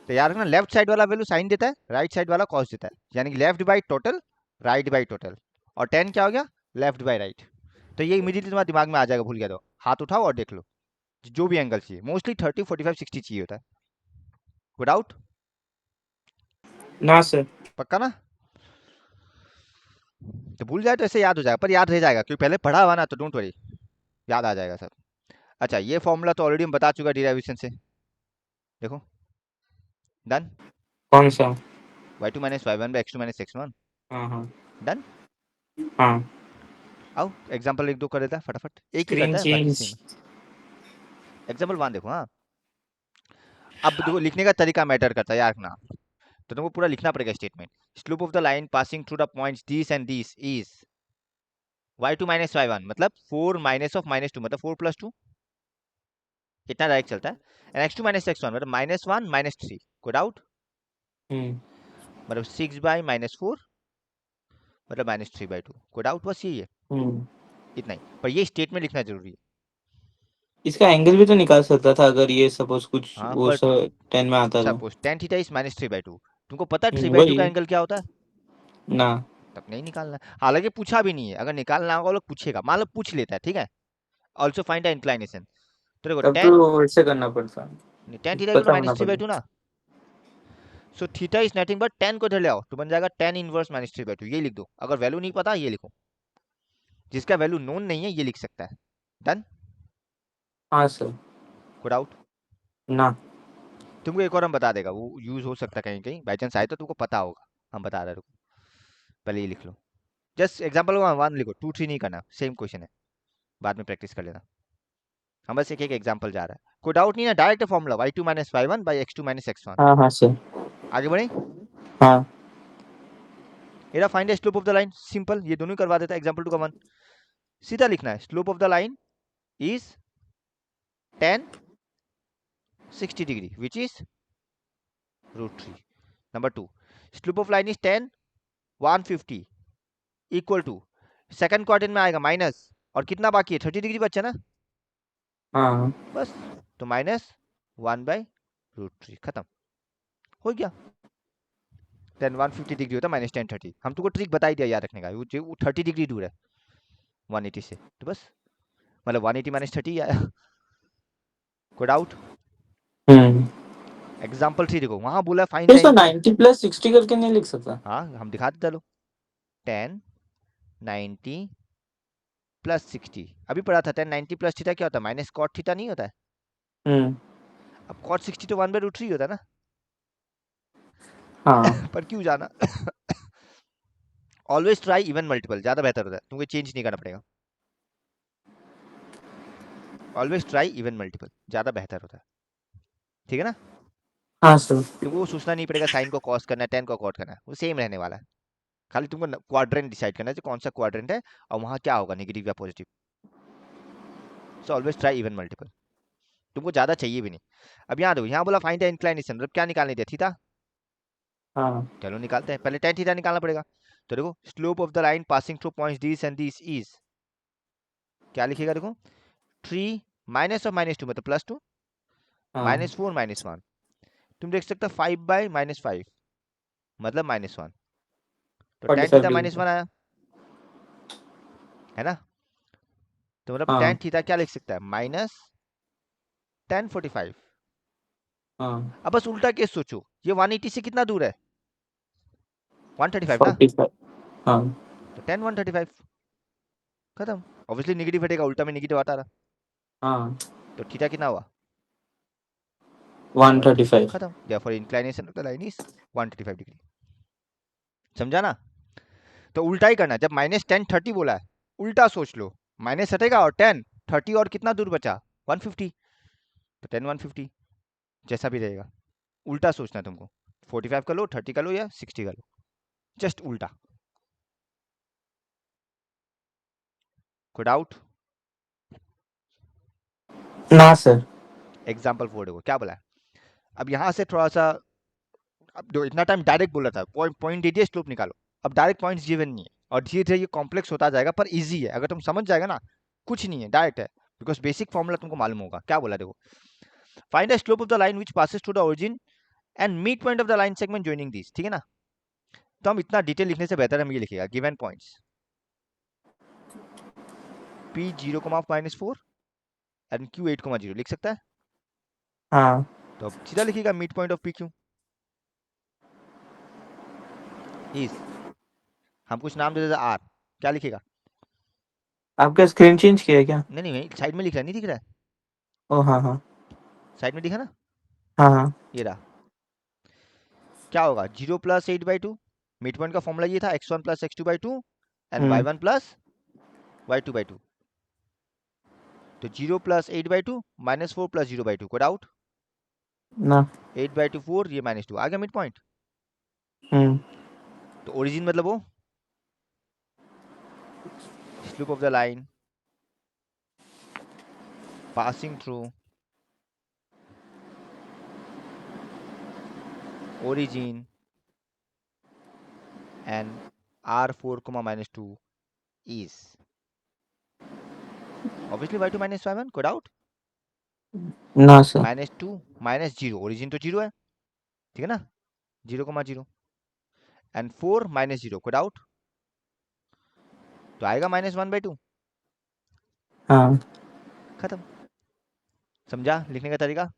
तो याद रखना लेफ्ट साइड वाला वैल्यू साइन देता है, राइट साइड वाला कॉस देता है, यानी कि left by total, right by total. और 10 क्या हो गया, लेफ्ट बाई राइट। तो ये इमीडिएटली तुम्हारे दिमाग में आ जाएगा, भूल गया तो हाथ उठाओ और देख लो, जो भी एंगल चाहिए, मोस्टली 30 45 60 चाहिए होता है, विदाउट, ना सर। पक्का ना? तो भूल जाए तो ऐसे याद हो जाएगा, पर याद रह जाएगा क्योंकि पहले पढ़ा हुआ ना, तो डोंट वरी, याद आ जाएगा सब। अच्छा ये फॉर्मूला तो ऑलरेडी हम बता चुका डिराइवेशन से, देखो, डन। कौन सा? y2 minus y1 by x2 minus x1, हाँ हाँ। डन। हाँ। आओ एग्जाम्पल एक दो कर देता है फटाफट, एक ही स्क्रीन करता है बाकी चेंज। सेम। एग्जाम्पल वन देखो, हाँ अब देखो लिखने का तरीका मैटर करता है यार ना, तो तुमको पूरा लिखना पड़ेगा statement. Slope of the line passing through the points this and this is y2 minus y1, मतलब 4 माइनस ऑफ माइनस 2 मतलब 4 प्लस 2, इतना डायरेक्ट चलता है। एंड x2 माइनस x1 मतलब -1 -3, कोई डाउट? हम्म मतलब 6/-4 मतलब -3/2, कोई डाउट? बस यही है, हम्म इतना ही। पर ये स्टेटमेंट लिखना जरूरी है। इसका एंगल भी तो निकाल सकता था अगर ये सपोज कुछ हाँ वो पर 10 में आता तो। सपोज tan थीटा इज -3/2, तुमको पता है 3/2 वही का एंगल क्या होता है? ना। तब नहीं निकालना। हालांकि पूछा भी नहीं है, अगर निकालना होगा वो लोग पूछेगा, मान लो पूछ लेता है, ठीक है। ऑल्सो फाइंड द इंक्लाइनेशन, तो देखो तब tan, तो वैसे करना पड़ता, tan थीटा इक्वल पता होना माइनस थ्री बाई पड़ता। टू ना। So theta is nothing but tan को इधर ले आओ तो बन जाएगा tan इनवर्स -3/2, ये लिख दो। अगर वैल्यू नहीं पता ये लिखो, जिसका वैल्यू नोन नहीं है ये लिख सकता है। डन? हाँ सर। कोई डाउट? ना। तुमको एक और हम बता देगा, वो यूज हो सकता है कहीं कहीं, बाई चांस आए तो तुमको पता होगा, हम बता रहे हैं, रुको पहले ये लिख लो। जस्ट एग्जाम्पल वन लिखो, 2 3 नहीं करना, सेम क्वेश्चन है, बाद में प्रैक्टिस कर लेना। हम बस एक एक एग्जाम्पल जा रहा है, कोई डाउट नहीं है, direct formula y2 minus y1 by x2 minus x1। हाँ हाँ सर। आगे बढ़े। हाँ era find slope of the line, simple, ये दोनों ही करवा देता है। एग्जाम्पल 2 का 1 सीधा लिखना है, slope of the line is tan 60 degree which is √3। Number 2, slope of line is tan 150 equal to, second quadrant में आएगा माइनस, और कितना बाकी है, 30 डिग्री बचा ना, हाँ। बस। तो -1/√3, खत्म, हो गया। tan 150 डिग्री होता है -tan 30, हम तुमको ट्रिक बता ही दिया याद रखने का, वो 30 डिग्री दूर है 180 से, तो बस, मतलब 180 माइनस 30 आया। कोई डाउट? हम्म एग्जाम्पल 3 देखो, वहां बोला फाइंड तो द इसको इंक्लाइन। 90 प्लस 60 करके नहीं लिख सकता? हाँ हम दिखा देते चलो, tan 90 प्लस 60, अभी पढ़ा था, tan 90 प्लस थीटा क्या होता है, माइनस कॉट थीटा नहीं होता है। हम्म अब कॉट 60 तो 1/√3 होता है ना। हाँ पर क्यों जाना। ऑलवेज ट्राई इवन मल्टीपल, ज्यादा बेहतर होता है, तुमको चेंज नहीं करना पड़ेगा। ऑलवेज ट्राई इवन मल्टीपल, ज्यादा बेहतर होता है, ठीक है ना। हाँ सर। तुमको वो सोचना नहीं पड़ेगा साइन को कॉस करना है, टेन को कॉट करना है, वो सेम रहने वाला है। खाली तुमको क्वाड्रेंट डिसाइड करना है, कौन सा क्वाड्रेंट है और वहां क्या होगा, नेगेटिव या positive. So always try even multiple, तुमको ज्यादा चाहिए भी नहीं। अब यहाँ देखो, यहाँ बोला फाइंड द इंक्लाइनेशन, मतलब क्या निकालने दिया, थीटा। हाँ चलो निकालते हैं, पहले tan थीटा निकालना पड़ेगा। तो देखो slope of the line passing through points this and this is, क्या लिखेगा देखो, 3 माइनस ऑफ -2 मतलब +2, हाँ -4 -1, तुम देख सकते हो 5/-5 मतलब -1, तो tan 45 थीटा डिग्री का। -1 आया, है ना। तो मतलब tan हाँ थीटा क्या लिख सकता है, -tan45। हाँ। अब बस उल्टा केस सोचो, ये 180 से कितना दूर है, 135 ना, 45। हाँ तो tan 135, खत्म। ऑब्वियसली निगेटिव हटेगा, उल्टा में निगेटिव आता रहा, हाँ। तो थीटा कितना हुआ, 135। खत्म। Therefore inclination of the line is 135 degree. समझा ना। तो उल्टा ही करना, जब -tan 30 बोला है, उल्टा सोच लो, माइनस हटेगा और tan 30 और कितना दूर बचा, 150, तो tan 150 जैसा भी रहेगा, उल्टा सोचना तुमको, 45 का लो, 30 का लो या 60 का लो, जस्ट उल्टा। कोई डाउट? ना सर। एग्जाम्पल 4 देखो क्या बोला है। अब यहाँ से थोड़ा सा, अब जो इतना टाइम डायरेक्ट बोला था, पॉइंट पॉइंट दे दिए, स्लोप निकालो। अब डायरेक्ट पॉइंट्स गिवन नहीं है, और धीरे धीरे ये कॉम्प्लेक्स होता जाएगा, पर इजी है अगर तुम समझ जाएगा ना, कुछ नहीं है, डायरेक्ट है, बिकॉज बेसिक फॉर्मूला तुमको मालूम होगा। क्या बोला देखो, find the slope of the line which passes through the origin and mid point of the line segment joining this, ठीक है ना। तो हम इतना डिटेल लिखने से बेहतर हम ये लिखेगा, given points P0, -4 and Q8, 0 लिख सकता है। हाँ। तो अब सीधा लिखिएगा mid point of PQ is, हम कुछ नाम दे देते R, क्या लिखेगा, आपका स्क्रीन चेंज किया है क्या? नहीं नहीं साइड में लिख रहा है, नहीं दिख रहा है, ओ हाँ हाँ। साइड में दिखा ना, हाँ हाँ। ये रहा। क्या होगा, 0 + 8/2, मिड पॉइंट का फॉर्मूला ये था, x1 + x2/2 and hmm y1 + y2/2। तो 0 + 8/2 -4 + 0/2, कोई डाउट? ना। 8/2 4, ये -2 आ गया मिड पॉइंट। हम्म। तो ओरिजिन मतलब वो slope of the line passing through origin and r4 comma -2 is obviously y2 - y1 कोई डाउट। ना सर। -2 -0 ओरिजिन तो 0 है, ठीक है ना, 0,0 एंड 4 -0 कोई डाउट, तो आएगा -1/2। हाँ। खत्म। समझा लिखने का तरीका?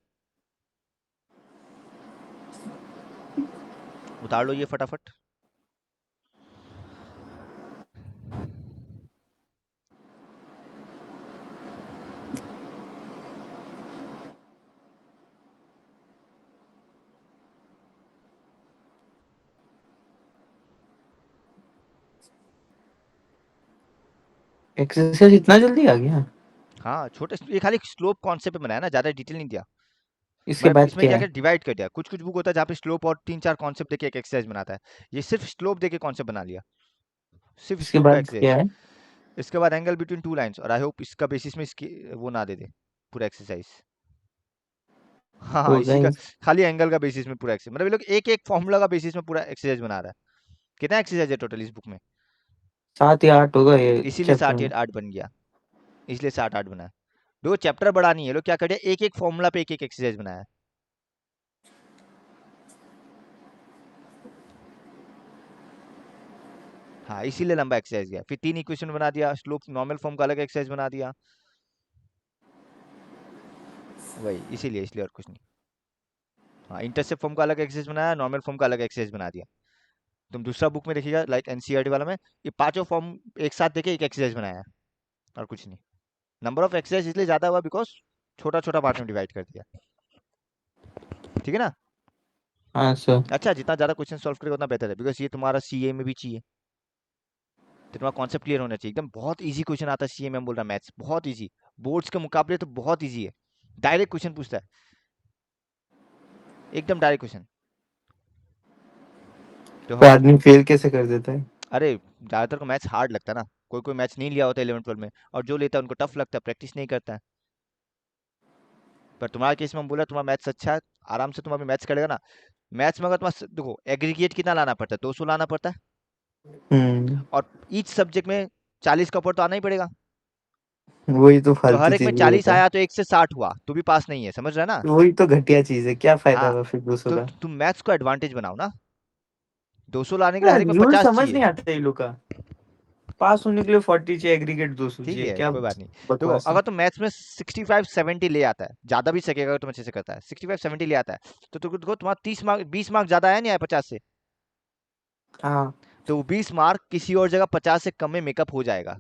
उतार लो ये फटाफट। एक्सरसाइज इतना जल्दी आ गया? हाँ छोटे, ये खाली स्लोप कॉन्सेप्ट पे बनाया ना, ज्यादा डिटेल नहीं दिया। इसके मतलब बाद इसमें क्या क्या है? क्या डिवाइड कर दिया, कुछ कुछ बुक होता है जहाँ पे स्लोप और 3 4 कॉन्सेप्ट देके एक एक्सरसाइज बनाता है, ये सिर्फ स्लोप देके कॉन्सेप्ट बना लिया, सिर्फ इसके स्लोप का बाद क्या एक्सरसाइज। है? इसके बाद एंगल बिटवीन टू लाइंस, और आई होप इसका बेसिस में इसकी वो ना दे दे पूरा एक्सरसाइज। हाँ हाँ, तो इसी का गाइस, खाली एंगल का बेसिस में पूरा एक्सरसाइज, मतलब ये लोग एक एक फॉर्मूला का बेसिस में पूरा एक्सरसाइज बना रहा है। कितना एक्सरसाइज है टोटल इस बुक में? 7 या 8 होगा ये इसीलिए चैप्टर साठ में। या आठ बन गया, इसलिए 7 8 बना है। दो चैप्टर बड़ा नहीं है, लोग क्या कर दिया, एक एक फॉर्मूला पे एक एक एक्सरसाइज बनाया है। हाँ इसीलिए लंबा एक्सरसाइज गया, फिर 3 इक्वेशन बना दिया, स्लोप नॉर्मल फॉर्म का अलग एक्सरसाइज बना दिया, वही इसीलिए, इसलिए और कुछ नहीं। हाँ इंटरसेप्ट फॉर्म का अलग एक्सरसाइज बनाया, नॉर्मल फॉर्म का अलग एक्सरसाइज बना दिया। तुम दूसरा बुक में देखिएगा लाइक एनसीईआरटी वाला में, ये पांचों फॉर्म एक साथ देके एक एक्सरसाइज बनाया है, और कुछ नहीं। नंबर ऑफ एक्सरसाइज इसलिए ज्यादा हुआ बिकॉज छोटा छोटा पार्ट में डिवाइड कर दिया, ठीक है ना। हाँ सर। अच्छा जितना ज्यादा क्वेश्चन सॉल्व करेगा उतना बेहतर है, बिकॉज ये तुम्हारा सीए में भी चाहिए, तो तुम्हारा कॉन्सेप्ट क्लियर होना चाहिए। एकदम बहुत इजी क्वेश्चन आता है सीए में, हम बोल रहा मैथ्स बहुत इजी, बोर्ड्स के मुकाबले तो बहुत इजी है, डायरेक्ट क्वेश्चन पूछता है, एकदम डायरेक्ट क्वेश्चन। तो तो आदमी फेल कैसे कर देता है? अरे ज्यादातर को मैथ्स हार्ड लगता है ना, कोई कोई मैथ्स नहीं लिया होता 11 12 में, और जो लेता है उनको टफ लगता है, प्रैक्टिस नहीं करता है। पर तुम्हारे केस में हम बोला तुम्हारा मैथ्स अच्छा है, आराम से तुम अभी मैथ्स करेगा ना। मैथ्स में अगर तुम्हारा देखो एग्रीगेट कितना लाना पड़ता है, 200 लाना पड़ता है, हम्म। और ईच सब्जेक्ट में 40 का ऊपर तो आना ही पड़ेगा। वही तो तो फालतू हर एक में चीज भी 40 होता है। आया तो 1 से 60 हुआ तो भी पास नहीं है, समझ रहे हैं ना। वही तो घटिया चीज है, क्या फायदा हाँ हुआ फिर दूसरों तो का? तुम मैथ्स को एडवांटेज बनाओ ना, 200 लाने के लिए हर एक में रूल 50 समझ चाहिए। नहीं आता ये लोग का। पास होने के लिए 40 चाहिए, एग्रीगेट 200 ठीक चाहिए, है क्या कोई बात नहीं। देखो बकवास है। अगर तुम मैथ्स में 65 70 ले आता है, ज्यादा भी सकेगा अगर तुम अच्छे से करता है, 65 70 ले आता है, तो देखो तुम्हारा 30 मार्क 20 मार्क ज्यादा आया नहीं आया 50 से, हाँ। तो वो 20 मार्क किसी और जगह 50 से कम में मेकअप हो जाएगा।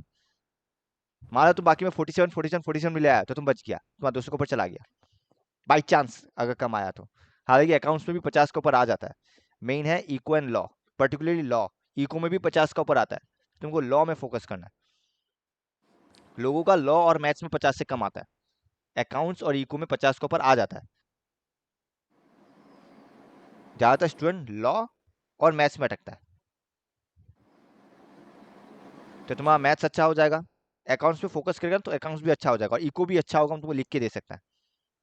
मान लो तुम बाकी में 47 47 47 भी ले आया तो तुम बच गया, तुम्हारा 200 के ऊपर चला गया, बाई चांस अगर कम आया तो। हालांकि अकाउंट्स में भी 50 के ऊपर आ जाता है, मेन है eco and law, particularly law, eco में भी 50 का ऊपर आता है, तुमको लॉ में फोकस करना है। लोगों का लॉ और मैथ्स में 50 से कम आता है, अकाउंट्स और इको में 50 के ऊपर आ जाता है। ज्यादातर स्टूडेंट लॉ और मैथ्स में अटकता है, तो तुम्हारा मैथ्स अच्छा हो जाएगा, अकाउंट्स पे फोकस करेगा तो अकाउंट्स भी अच्छा हो जाएगा, और इको भी अच्छा होगा, हम तुमको लिख के दे सकते हैं।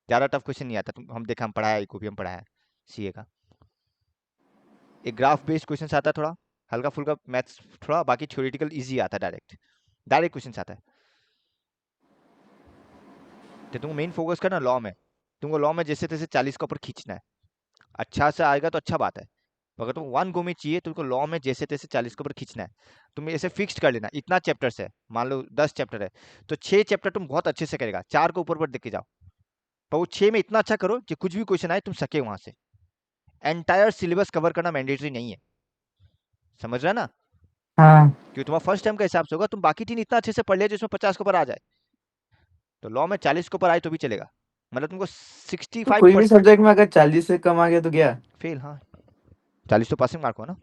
ज्यादा टफ क्वेश्चन नहीं आता, तुम हम देखा, हम पढ़ाया इको भी हम पढ़ाया सीए का। एक ग्राफ बेस्ड क्वेश्चन आता है थोड़ा, हल्का फुल्का मैथ्स थोड़ा, बाकी थ्योरेटिकल इजी आता है, डायरेक्ट डायरेक्ट क्वेश्चन आता है। तो तुमको मेन फोकस करना लॉ में, तुमको लॉ में जैसे तैसे 40 का ऊपर खींचना है, अच्छा से आएगा तो अच्छा बात है। तो अगर तुम वन गो में चाहिए तो तुमको लॉ में जैसे तैसे 40 के ऊपर खींचना है। तुम ऐसे फिक्स्ड कर लेना, इतना चैप्टर्स है, मान लो 10 चैप्टर है, तो 6 चैप्टर तुम बहुत अच्छे से करेगा, 4 को ऊपर ऊपर देख के जाओ, पर वो 6 में इतना अच्छा करो कि कुछ भी क्वेश्चन आए तुम सके वहां से। एंटायर सिलेबस कवर करना मैंडेटरी नहीं है, समझ रहे हैं ना। हाँ। क्योंकि तुम्हारा फर्स्ट टाइम का हिसाब से होगा, तुम बाकी 3 इतना अच्छे से पढ़ लिया जिसमें 50 के ऊपर आ जाए, तो लॉ में 40 के ऊपर आए तो भी चलेगा, मतलब तुमको तो 65 कोई भी परसेंट सब्जेक्ट में अगर 40 से कम आ गया तो गया? फेल। हाँ 40 तो पासिंग मार्क हुआ ना,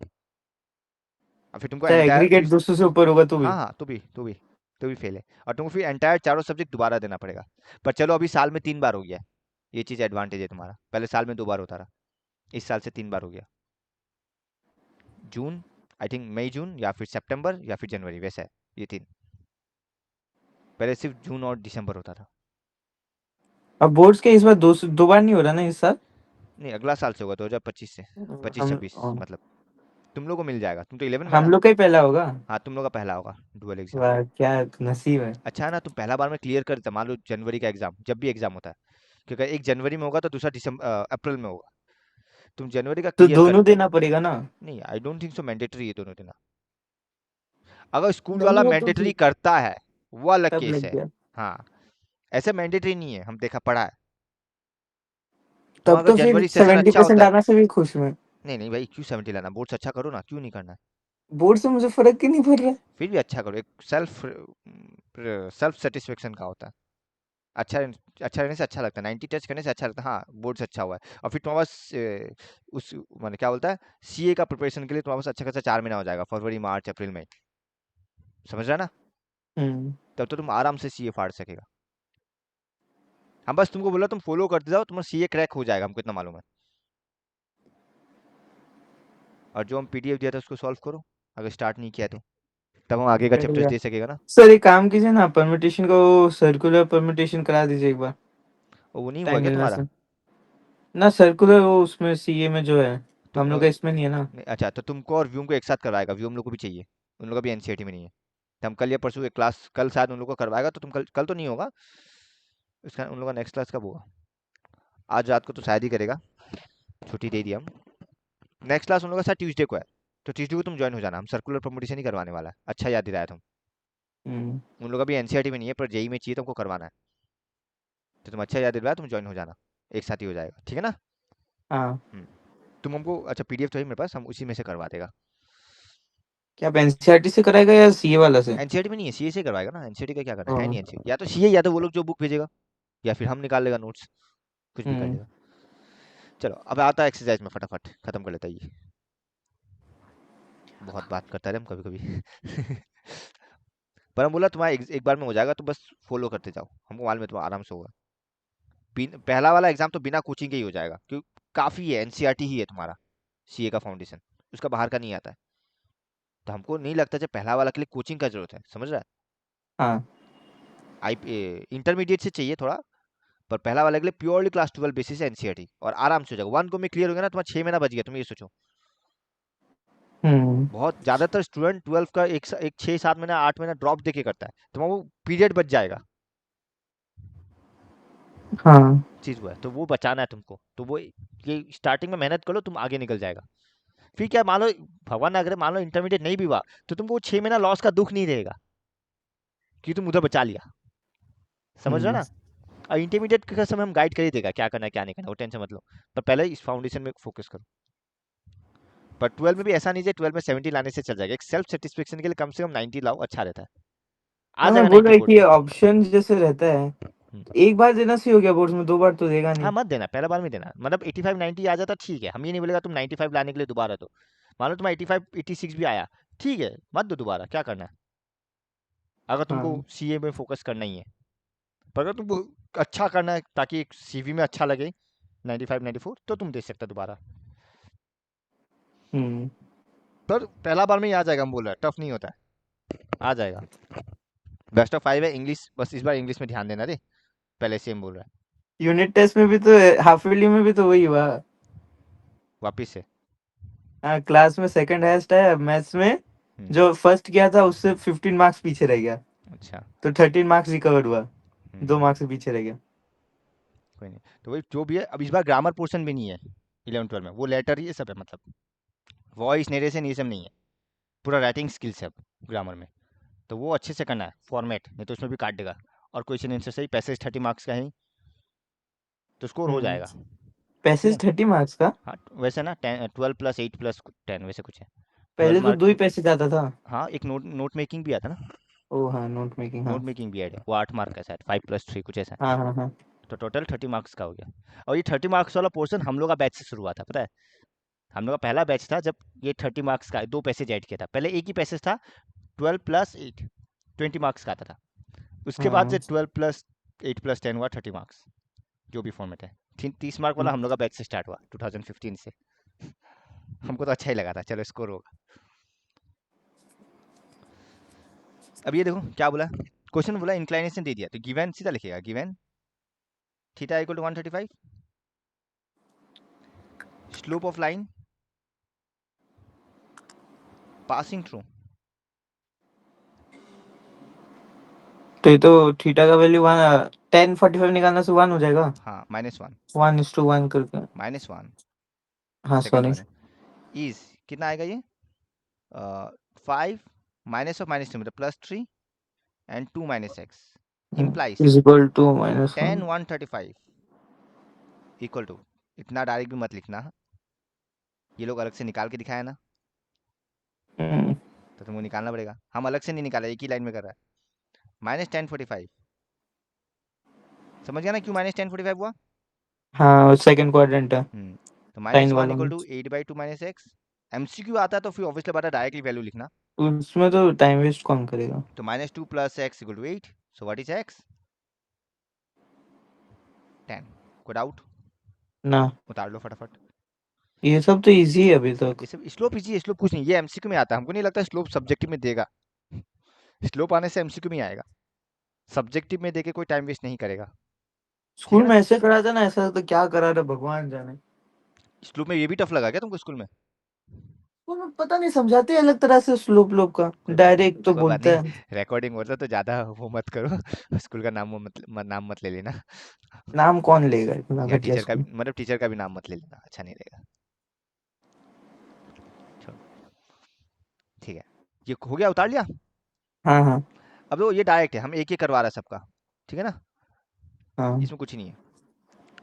और फिर तुमको चाहे एंटायर एग्रीगेट 200 से ऊपर होगा तो भी? हाँ हाँ तो भी फेल है, और तुमको फिर एंटायर चारों सब्जेक्ट दोबारा देना पड़ेगा। पर चलो अभी साल में 3 बार हो गया है, ये चीज़ एडवांटेज है तुम्हारा। पहले साल में 2 बार होता रहा, इस साल से 3 बार हो गया। जून, आई थिंक मई जून, या फिर सितंबर, या फिर जनवरी, वैसा है ये 3। पहले सिर्फ जून और दिसंबर होता था। अब बोर्ड्स के इस बार दो बार नहीं हो रहा ना इस साल? नहीं, अगला साल से होगा, 2025 से। पच्चीस हम छब्बीस मतलब तुम लोग को मिल जाएगा, तुम तो 11 में है हम ना। लोग का ही पहला होगा। हाँ, तुम लोग का पहला होगा डुअल एग्जाम। वाह, क्या नसीब है। अच्छा है ना, तुम पहला बार में क्लियर कर देता। मान लो जनवरी का एग्जाम, जब भी एग्जाम होता है, क्योंकि एक जनवरी में होगा तो दूसरा दिसंबर अप्रैल में होगा, तुम जनवरी का तो क्लियर कर दोनों देता। देना पड़ेगा ना? नहीं, I don't think so mandatory है दोनों देना। अगर स्कूल नहीं वाला हो तो मैंडेटरी ठीक, करता है, वो अलग तब केस लग है। गया। हाँ, ऐसे मैंडेटरी नहीं है, हम देखा पढ़ा है। तब तुम्हारा अगर तो फिर जनवरी सेशन अच्छा 70% होता है। आना से भी खुश मैं। नहीं नहीं भाई, क्यों 70 लाना, बोर्ड से अच्छा करो ना, क्यों नहीं करना है। बोर्ड से मुझे फर्क ही नहीं पड़ रहा। फिर भी अच्छा करो, एक सेल्फ सेटिस्फेक्शन का होता है। अच्छा, अच्छा रहने से अच्छा लगता है, 90 टच करने से अच्छा लगता है। हाँ, बोर्ड से अच्छा हुआ है, और फिर तुम्हारे पास उस मैंने क्या बोलता है, सीए का प्रिपरेशन के लिए तुम्हारे पास अच्छा खासा 4 महीना हो जाएगा, फरवरी मार्च अप्रैल मई। समझ रहा है ना। हम्म। तब तो तुम आराम से सीए फाड़ सकेगा। हम बस तुमको बोला, तुम फॉलो करते जाओ, तुम्हारा सीए क्रैक हो जाएगा, हमको इतना मालूम है। और जो हम पीडीएफ दिया था उसको सॉल्व करो, अगर स्टार्ट नहीं किया तो, तब हम आगे का चैप्टर्स बढ़िया। दे सकेगा ना। सर एक काम कीजिए ना, परमिटेशन को सर्कुलर परमिटेशन करा दीजिए एक बार, और वो नहीं हुआ टाइम क्या मिलना तुम्हारा। से। ना सर्कुलर वो उसमें सीए में जो है, तो हम लोग का इसमें नहीं है ना। नहीं, अच्छा, तो तुमको और व्यूम को एक साथ करवाएगा, व्यूम लोग को भी चाहिए, उन लोग का भी एनसीईआरटी में नहीं है। तो हम कल या परसों एक क्लास, कल शायद उन लोग को करवाएगा, तो तुम कल, कल तो नहीं होगा उसका, उन लोग का नेक्स्ट क्लास कब होगा। आज रात को तो शायद ही करेगा, छुट्टी दे दी हम। नेक्स्ट क्लास उन लोग का शायद ट्यूसडे को है, तो ट्यूसडे को तुम ज्वाइन हो जाना, हम सर्कुलर प्रमोशन ही करवाने वाला है। अच्छा याद दिलाया तुम। हम्म। उन लोग का भी एनसीईआरटी में नहीं है, पर जेई में चाहिए, तुमको करवाना है। तो तुम अच्छा याद दिलाया, तुम ज्वाइन हो जाना, एक साथ ही हो जाएगा, ठीक है ना। हाँ। हम्म, तुम हमको, अच्छा पीडीएफ तो है मेरे पास, हम उसी में से करवा देगा। क्या आप एनसीईआरटी से कराएगा या सीए वाला से? एनसीईआरटी में नहीं है, सीए से करवाएगा ना, एनसीईआरटी का क्या करना है हाँ। नहीं एनसीईआरटी, या तो सीए, या तो वो लोग जो बुक भेजेगा, या फिर हम निकाल लेगा नोट्स, कुछ भी कर हम्म। लेगा। चलो, अब आता है एक्सरसाइज में, फटाफट खत्म कर लेता है ये, बहुत बात करता है हम कभी कभी। पर हम बोला तुम्हारा एक बार में हो जाएगा, तो बस फॉलो करते जाओ, हमको मालूम है तुम्हारा आराम से होगा। पहला वाला एग्जाम तो बिना कोचिंग के ही हो जाएगा, क्योंकि काफ़ी है, एनसीईआरटी ही है तुम्हारा सीए का फाउंडेशन, उसका बाहर का नहीं आता है। तो हमको नहीं लगता जब पहला वाला के लिए कोचिंग का जरूरत है, समझ रहा है। हाँ। आई इंटरमीडिएट से चाहिए थोड़ा, पर पहला वाला के लिए प्योरली क्लास 12 बेसिस है एनसीईआरटी, और आराम से हो जाएगा। 1 को में क्लियर हो गया ना, तुम्हारा 6 महीना बच गया, तुम ये सोचो। हम्म। बहुत ज़्यादातर स्टूडेंट 12 का एक 6-7 महीना 8 महीना ड्रॉप देके करता है, तुम्हारा वो पीरियड बच जाएगा। हाँ। चीज़ वो है, तो वो बचाना है तुमको, तो वो ये स्टार्टिंग में मेहनत करो, तुम आगे निकल जाएगा। फिर क्या, मान लो भगवान ना करे, मान लो इंटरमीडिएट नहीं भी हुआ, तो तुमको वो 6 महीना लॉस का दुख नहीं रहेगा, कि तुम उधर बचा लिया। समझ रहे हो हम्म। ना। और इंटरमीडिएट के समय हम गाइड कर ही देगा, क्या करना है क्या नहीं करना, वो टेंशन मत लो। पर पहले इस फाउंडेशन में फोकस करो। पर 12 में भी ऐसा नहीं है 12 में 70 लाने से चल जाएगा, एक सेल्फ सेटिस्फेक्शन के लिए कम से कम 90 लाओ, अच्छा रहता है। आ ना मैं जाएगा बोल 90 रहा बोर्ड कि में। ऑप्शन जैसे रहता है, हम्म, एक बार देना सही हो गया बोर्ड्स में, दो बार तो देगा हाँ, नहीं। मत देना, पहला बार में देना, मतलब 85 90 आ जाता ठीक है, हम ये नहीं बोलेगा तुम 95 लाने के लिए दोबारा दो। मान लो तुम्हारा 85 86 भी आया, ठीक है, मत दो दोबारा, क्या करना है। अगर तुमको हाँ। सीए में फोकस करना ही है, पर अगर तुमको अच्छा करना है ताकि एक सीवी में अच्छा लगे, 95 94, तो तुम दे सकते हो दोबारा। हम्म। पर पहला बार में ही आ जाएगा, हम बोल रहे हैं टफ नहीं होता है, आ जाएगा। बेस्ट ऑफ 5 है इंग्लिश, बस इस बार इंग्लिश में ध्यान देना रे, पहले से हम बोल रहा है। यूनिट टेस्ट में भी तो, हाफ ईयरली में भी तो वही हुआ। वापिस से। हाँ, क्लास में सेकंड हाईएस्ट है मैथ्स में। हम्म, जो फर्स्ट किया था उससे 15 मार्क्स पीछे रह गया। अच्छा। तो 13 मार्क्स रिकवर्ड हुआ। दो हम्म, मार्क्स से पीछे रह गया। कोई नहीं, तो वही जो भी है, अब इस बार ग्रामर पोर्शन भी नहीं है 11 12 में, वो लेटर ये सब है, मतलब वॉइस नरेशन ये सब नहीं है, पूरा राइटिंग स्किल्स है ग्रामर में। तो वो अच्छे से करना है फॉर्मेट, नहीं तो उसमें भी काट देगा। और क्वेश्चन आंसर सही, पैसेज 30 मार्क्स का ही, तो स्कोर हो हम्म। जाएगा। ठीक है। पैसेज 30 मार्क्स का? हाँ, वैसे ना 12 प्लस 8 प्लस 10 वैसे कुछ है। पहले 12 तो मार्क। दो ही पैसेज आता था। हाँ, एक नोट नोट मेकिंग भी आता ना। ओ हाँ, नोट मेकिंग, हाँ। नोट मेकिंग भी ऐड है, वो 8 मार्क का शायद, 5 + 3 कुछ ऐसा हाँ है। हाँ हाँ। तो टोटल 30 मार्क्स का हो गया। और ये 30 मार्क्स वाला पोर्शन हम लोग का बैच से शुरू हुआ था, पता है। हम लोग का पहला बैच था जब ये 30 मार्क्स का 2 पैसेज ऐड किया था, पहले एक ही पैसेज था। 12 + 8 20 मार्क्स का आता था। उसके बाद से हाँ। 12 + 8 + 10 हुआ 30 मार्क्स, जो भी फॉर्मेट है। 30 मार्क वाला हम लोग का बैच से स्टार्ट हुआ 2015 से। हमको तो अच्छा ही लगा था, चलो स्कोर होगा। अब ये देखो क्या बोला, क्वेश्चन बोला इंक्लाइनेशन दे दिया, तो गिवन सीधा लिखेगा, given theta equal to 135, slope of line passing through, तो ये तो थीटा का वैल्यू 1045 निकालना से 1 हो जाएगा। हाँ -1, 1:1 करके। -1 हाँ सेकंड सॉरी। वन है, इज कितना आएगा ये 5 माइनस ऑफ -2 मतलब +3 and 2 - x implies is equal to -1। 10 135 इक्वल टू, इतना डायरेक्ट भी मत लिखना, ये लोग अलग से निकाल के दिखाया ना, तो तुमको निकालना पड़ेगा, हम अलग से नहीं निकाला, एक ही लाइन में कर रहा है। -10 45, समझ गया ना क्यों -10 45 हुआ? हाँ सेकंड क्वाड्रेंट है। तो साइन -1 वाला इक्वल में टू 8/2 -x, एमसीक्यू आता है तो फिर ऑब्वियसली बात है डायरेक्टली वैल्यू लिखना, उसमें तो टाइम वेस्ट कौन करेगा। तो -2 + x equal to 8, so what is x 10, कोई डाउट? ना उतार लो फटाफट। ये सब तो इजी है अभी तक। ये सब स्लोप इजी है, स्लोप कुछ नहीं, ये एमसीक्यू में आता है, हमको नहीं लगता स्लोप सब्जेक्टिव में देगा। स्लोप आने से एमसीक्यू में ही आएगा, सब्जेक्टिव में देके कोई टाइम वेस्ट नहीं करेगा, ठीक है स्कूल ना? में ऐसे करा था ना, ऐसा तो क्या करा था भगवान जाने। स्लोप में ये भी टफ लगा क्या तुमको स्कूल में? स्कूल में पता नहीं समझाते हैं अलग तरह से स्लोप लोप का, कोई डायरेक्ट तो कोई बात बोलते नहीं, हैं। रिकॉर्डिंग होता तो ज्यादा वो मत करो। स्कूल का नाम मत ले लेना, नाम कौन लेगा इतना या घटिया टीचर का भी, स्कूल। मतलब टीचर का भी नाम मत ले लेना, अच्छा नहीं लगेगा। छोड़ो, ठीक है, ये हो गया, उतार लिया। हाँ हाँ अब वो ये डायरेक्ट है, हम एक ही करवा रहा है सबका, ठीक है ना, हाँ। इसमें कुछ ही नहीं है।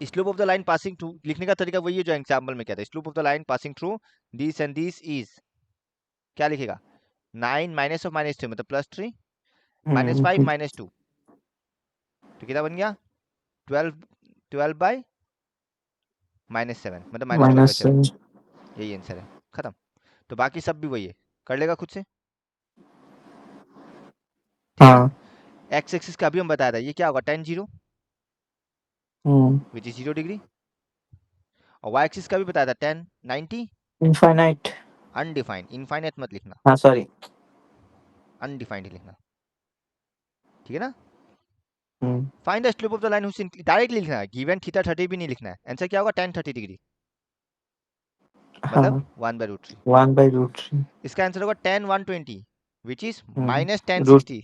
Slope of the line passing through लिखने का तरीका वही है जो एग्जाम्पल में क्या था, slope of the line passing through this and this is, क्या लिखेगा 9 माइनस ऑफ -3 मतलब +3 -5 हम्म। -2, तो कितना बन गया 12, 12/-7 मतलब -12 माइनस बाई सेवन सेवन। यही आंसर है, खत्म। तो बाकी सब भी वही है, कर लेगा खुद से, ठीक है ना? हाँ। एक्स एक्सिस का भी हम बताया था, ये क्या होगा 10 0 हम्म। विच इज 0 डिग्री, और वाई एक्सिस का भी बताया था 10 90 इनफाइनाइट। अनडिफाइंड, इनफाइनाइट मत लिखना, हाँ सॉरी। अनडिफाइंड ही लिखना, ठीक है ना? Hmm. Find the slope of the line whose directly लिखना है, गिवन थीटा 30 भी नहीं लिखना है, आंसर क्या होगा 10 30 डिग्री मतलब हाँ 1/√3, 1/√3। इसका आंसर होगा 10 120 विच इज -10 रूट। 60,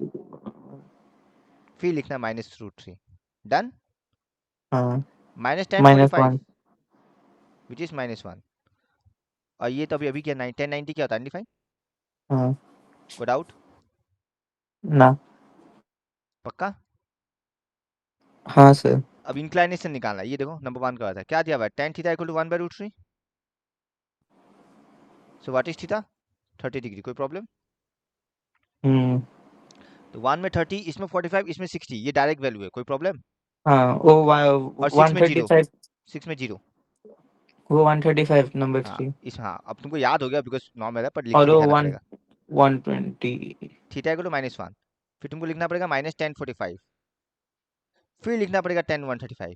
फिर लिखना -√3, डन। हाँ -10 45 -1। विच इज -1, और ये तो अभी अभी क्या 10 90 क्या होता है अनडिफाइंड, हाँ। कोई डाउट? ना। पक्का? हाँ सर। अब इंक्लाइनेशन निकालना है, ये देखो नंबर 1 का था, क्या दिया हुआ है tan theta equal to 1/√3, so what is theta 30 degree, कोई प्रॉब्लम? हम्म। तो 1 में 30, इसमें 45, इसमें 60, ये डायरेक्ट वैल्यू है, कोई प्रॉब्लम? हाँ वो और 6 वन में थर्टी 0, फाइव 6 में 0, वो 135 नंबर हाँ 3। इस, हाँ अब तुमको याद हो गया बिकॉज नॉर्मल है, पर लिख के और वो दिखाना वन पड़ेगा। 120। थीटा इक्वल टू -1, फिर तुमको लिखना पड़ेगा -10 45, फिर लिखना पड़ेगा 10 135,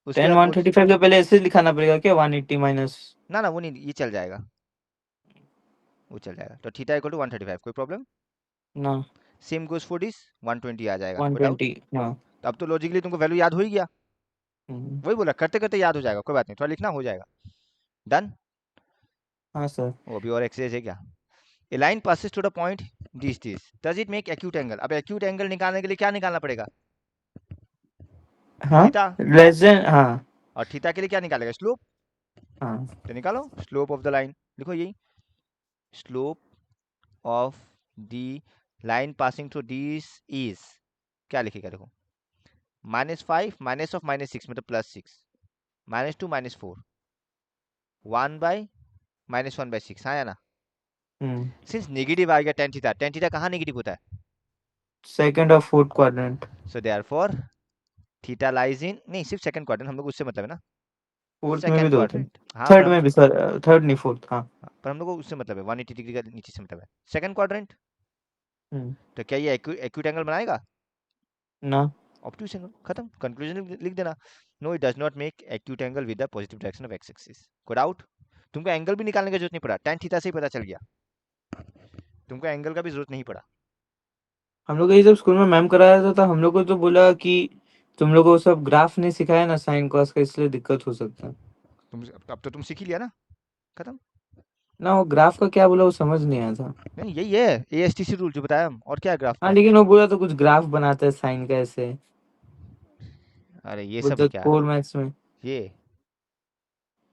उसके 10 बाद बोल, 135 तो पहले ऐसे लिखाना पड़ेगा क्या, 180 माइनस। ना ना वो नहीं, ये चल जाएगा, वो चल जाएगा, तो थीटा इक्वल टू 135, कोई प्रॉब्लम? ना सेम गोज फॉर दिस 120 आ जाएगा, कोई डाउट? 120। हाँ। तो अब तो लॉजिकली तुमको वैल्यू याद हो ही गया, हम्म। वही बोला करते करते याद हो जाएगा, कोई बात नहीं, थोड़ा लिखना हो जाएगा, डन। हाँ सर। वो अभी और एक्सरसाइज है क्या? ए line passes to the point this does it make acute angle, अब acute angle निकालने के लिए क्या निकालना पड़ेगा, हाँ थीटा, लेस देन। हाँ और थीटा के लिए क्या निकालेगा स्लोप, हाँ। तो निकालो स्लोप ऑफ द लाइन, लिखो यही slope of the line passing through this is, क्या लिखेगा देखो -5 माइनस ऑफ -6 मतलब +6 -2 -4 1/-1/6, हाँ या ना? हम्म। सिंस नेगेटिव आ गया टेन थीटा कहाँ नेगेटिव होता है, सेकंड और fourth quadrant. So therefore theta lies in, नहीं सिर्फ सेकंड क्वाड्रेंट, हम लोग उससे मतलब है ना, फोर्थ में भी सेकंड दो थे। क्वाड्रेंट, हाँ पर थर्ड हम में लोग, भी सर, थर्ड नहीं फोर्थ। हाँ। हाँ, पर हम लोग को उससे मतलब है 180 डिग्री का नीचे से मतलब है, सेकंड क्वाड्रेंट, हम्म। तो क्या ये एक्यूट एंगल बनाएगा, ना। ऑब्ट्यूस एंगल, खत्म, कंक्लूजन लिख देना। No it does not make acute angle with the positive direction of x axis. कोई डाउट? तुमको एंगल भी निकालने की जरूरत नहीं पड़ा, tan थीटा से ही पता चल गया, तुमको एंगल का भी जरूरत नहीं पड़ा। हम लोग को ये जब स्कूल में मैम कराया था हम लोग को तो बोला कि तुम लोग को सब ग्राफ नहीं सिखाया ना साइन कॉस का, इसलिए दिक्कत हो सकता है। तुम अब तो तुम सीख ही लिया ना, खत्म। ना वो ग्राफ का क्या बोला वो समझ नहीं आया था। नहीं यही है ASTC रूल जो बताया हम, और क्या है ग्राफ हाँ का। लेकिन वो बोला तो कुछ ग्राफ बनाता है साइन का ऐसे, अरे ये सब बोलते क्या है, कोर मैथ्स में। ये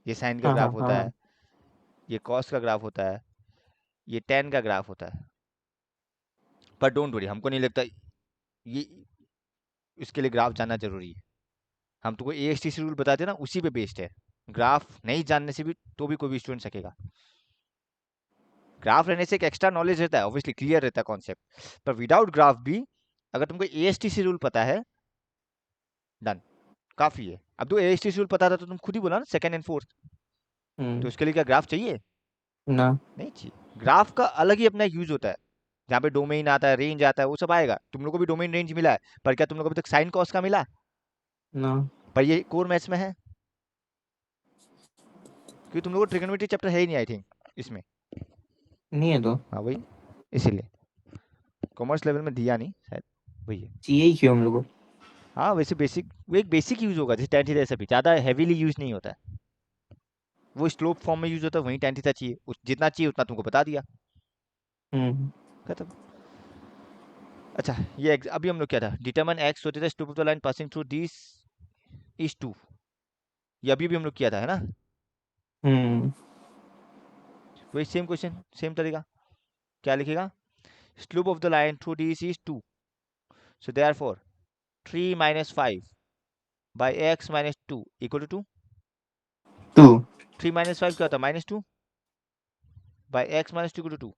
ये साइन का हाँ हाँ ग्राफ हाँ होता है, हाँ। ये कॉस का ग्राफ होता है, ये tan का ग्राफ होता है। पर डोंट वरी, हमको नहीं लगता ये इसके लिए ग्राफ जानना जरूरी है। हम तुमको ASTC रूल बताते ना, उसी पे बेस्ड है। ग्राफ नहीं जानने से भी तो भी कोई भी स्टूडेंट सकेगा। ग्राफ रहने से एक एक्स्ट्रा नॉलेज रहता है, ऑब्वियसली क्लियर रहता है कॉन्सेप्ट, पर विदाउट ग्राफ भी अगर तुमको ASTC रूल पता है, डन, काफी है। अब तो ASTC रूल पता था तो तुम खुद ही बोला ना सेकंड एंड फोर्थ, तो हम्म। उसके लिए क्या ग्राफ चाहिए? ना। नहीं चाहिए। ग्राफ का अलग ही अपना यूज होता है, जहाँ पे डोमेन आता है, रेंज आता है, वो सब आएगा। तुम लोग को भी डोमेन रेंज मिला है, पर क्या तुम लोग को अभी तक साइन कॉस का मिला? ना। पर ये कोर मैथ्स में है, क्योंकि तुम लोग को ट्रिग्नोमेट्री चैप्टर है ही नहीं आई थिंक इसमें। नहीं है तो हाँ वही, इसीलिए कॉमर्स लेवल में दिया नहीं शायद, वही है। चाहिए ही क्यों हम लोग को। हाँ वैसे बेसिक, वो एक बेसिक यूज होगा, जैसे tan थीटा ऐसा भी ज़्यादा हैवीली यूज नहीं होता है, वो स्लोप फॉर्म में यूज होता है, वहीं tan थीटा चाहिए, जितना चाहिए उतना तुमको बता दिया, हम्म। खत्म। अच्छा ये अभी हम लोग क्या था, डिटरमाइन एक्स होते थे slope of the line passing through this is two, ये अभी भी हम लोग किया था, है ना? हम्म। वही सेम क्वेश्चन, सेम तरीका। क्या लिखेगा? Slope of the line through this is two, so therefore 3 minus 5 by x minus 2 equal to 2। To. 3 minus 5 क्या होता है? -2 by x minus 2 equal to 2।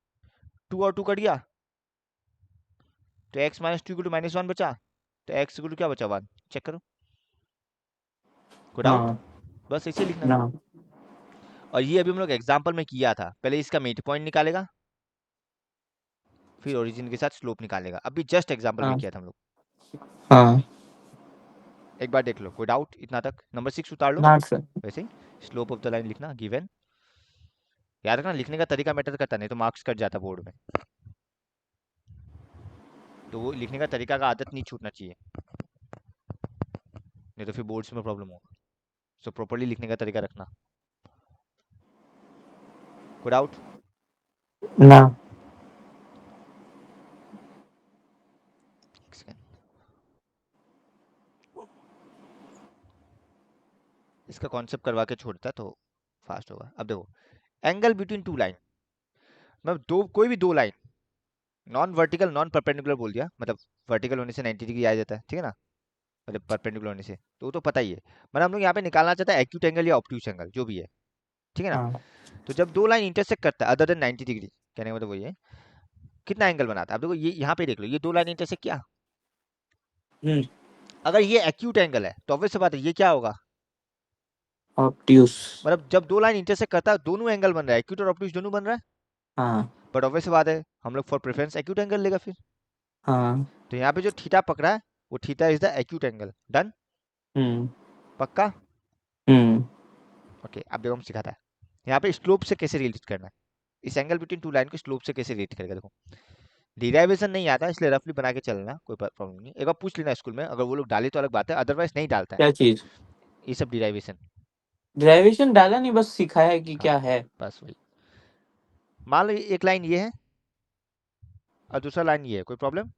2 और 2 कट गया, तो x minus 2 equal to -1 बचा, तो x equal to क्या बचा? 1। चेक करो, कोई डाउट? हाँ। बस ऐसे लिखना है। ना। और ये अभी हम लोग एग्जाम्पल में किया था, पहले इसका मिड पॉइंट निकालेगा, फिर ओरिजिन के साथ स्लोप निकालेगा, अभी जस्ट एग्जाम्पल में हाँ किया था हम लोग। हाँ। एक बार देख लो, कोई डाउट इतना तक? नंबर 6 उतार लो। ना सर। वैसे ही स्लोप ऑफ द लाइन लिखना गिवन, याद रखना लिखने का तरीका मैटर करता, नहीं तो मार्क्स कट जाता बोर्ड में, तो वो लिखने का तरीका का आदत नहीं छूटना चाहिए, नहीं तो फिर बोर्ड्स में प्रॉब्लम होगा। सो प्रॉपर्ली लिखने का तरीका रखना। कोई डाउट? ना। इसका कॉन्सेप्ट करवा के छोड़ता तो फास्ट होगा। अब देखो, एंगल बिटवीन टू लाइन, मतलब दो, कोई भी दो line, non vertical non perpendicular बोल दिया, मतलब वर्टिकल होने से 90 डिग्री आ जाता है, ठीक है ना, मतलब परपेंडिकुलर होने से तो वो तो पता ही है। मतलब हम लोग यहाँ पे निकालना चाहते हैं एक्यूट एंगल या ऑब्ट्यूस एंगल, जो भी है, ठीक है ना। हाँ। तो जब दो लाइन इंटरसेक्ट करता है अदर देन 90 डिग्री, कहने का मतलब वही है, कितना एंगल बनाता है? अब देखो ये यहाँ पे देख लो, ये दो लाइन इंटरसेक्ट किया, हम्म। अगर ये एक्यूट एंगल है तो ऑब्वियस सी बात है ये क्या होगा, ऑब्ट्यूस। मतलब जब दो लाइन इंटरसेक्ट करता है दोनों एंगल बन रहा है, एक्यूट और ऑब्ट्यूस दोनों बन रहा है। हाँ बट ऑब्वियस सी बात है हम लोग फॉर प्रेफरेंस एक्यूट एंगल लेगा फिर, हाँ। तो यहाँ पे जो थीटा पकड़ा है वो theta is the acute angle. Done? Hmm. पक्का? हम्म। ओके अब देखो हम सिखाता है यहाँ पे स्लोप से कैसे रिलेट करना है, इस एंगल बिटवीन टू लाइन को स्लोप से कैसे रिलेट करेगा। देखो डिराइवेशन नहीं आता इसलिए रफली बना के चलना, कोई प्रॉब्लम नहीं, एक बार पूछ लेना स्कूल में, अगर वो लोग डाले तो अलग बात है, अदरवाइज नहीं डालता है क्या चीज। ये सब डिराइवेशन। डेरिवेशन डाला नहीं, बस सिखाया है कि हाँ क्या है। बस वही, मान लो एक लाइन ये है और दूसरा लाइन ये है, कोई प्रॉब्लम?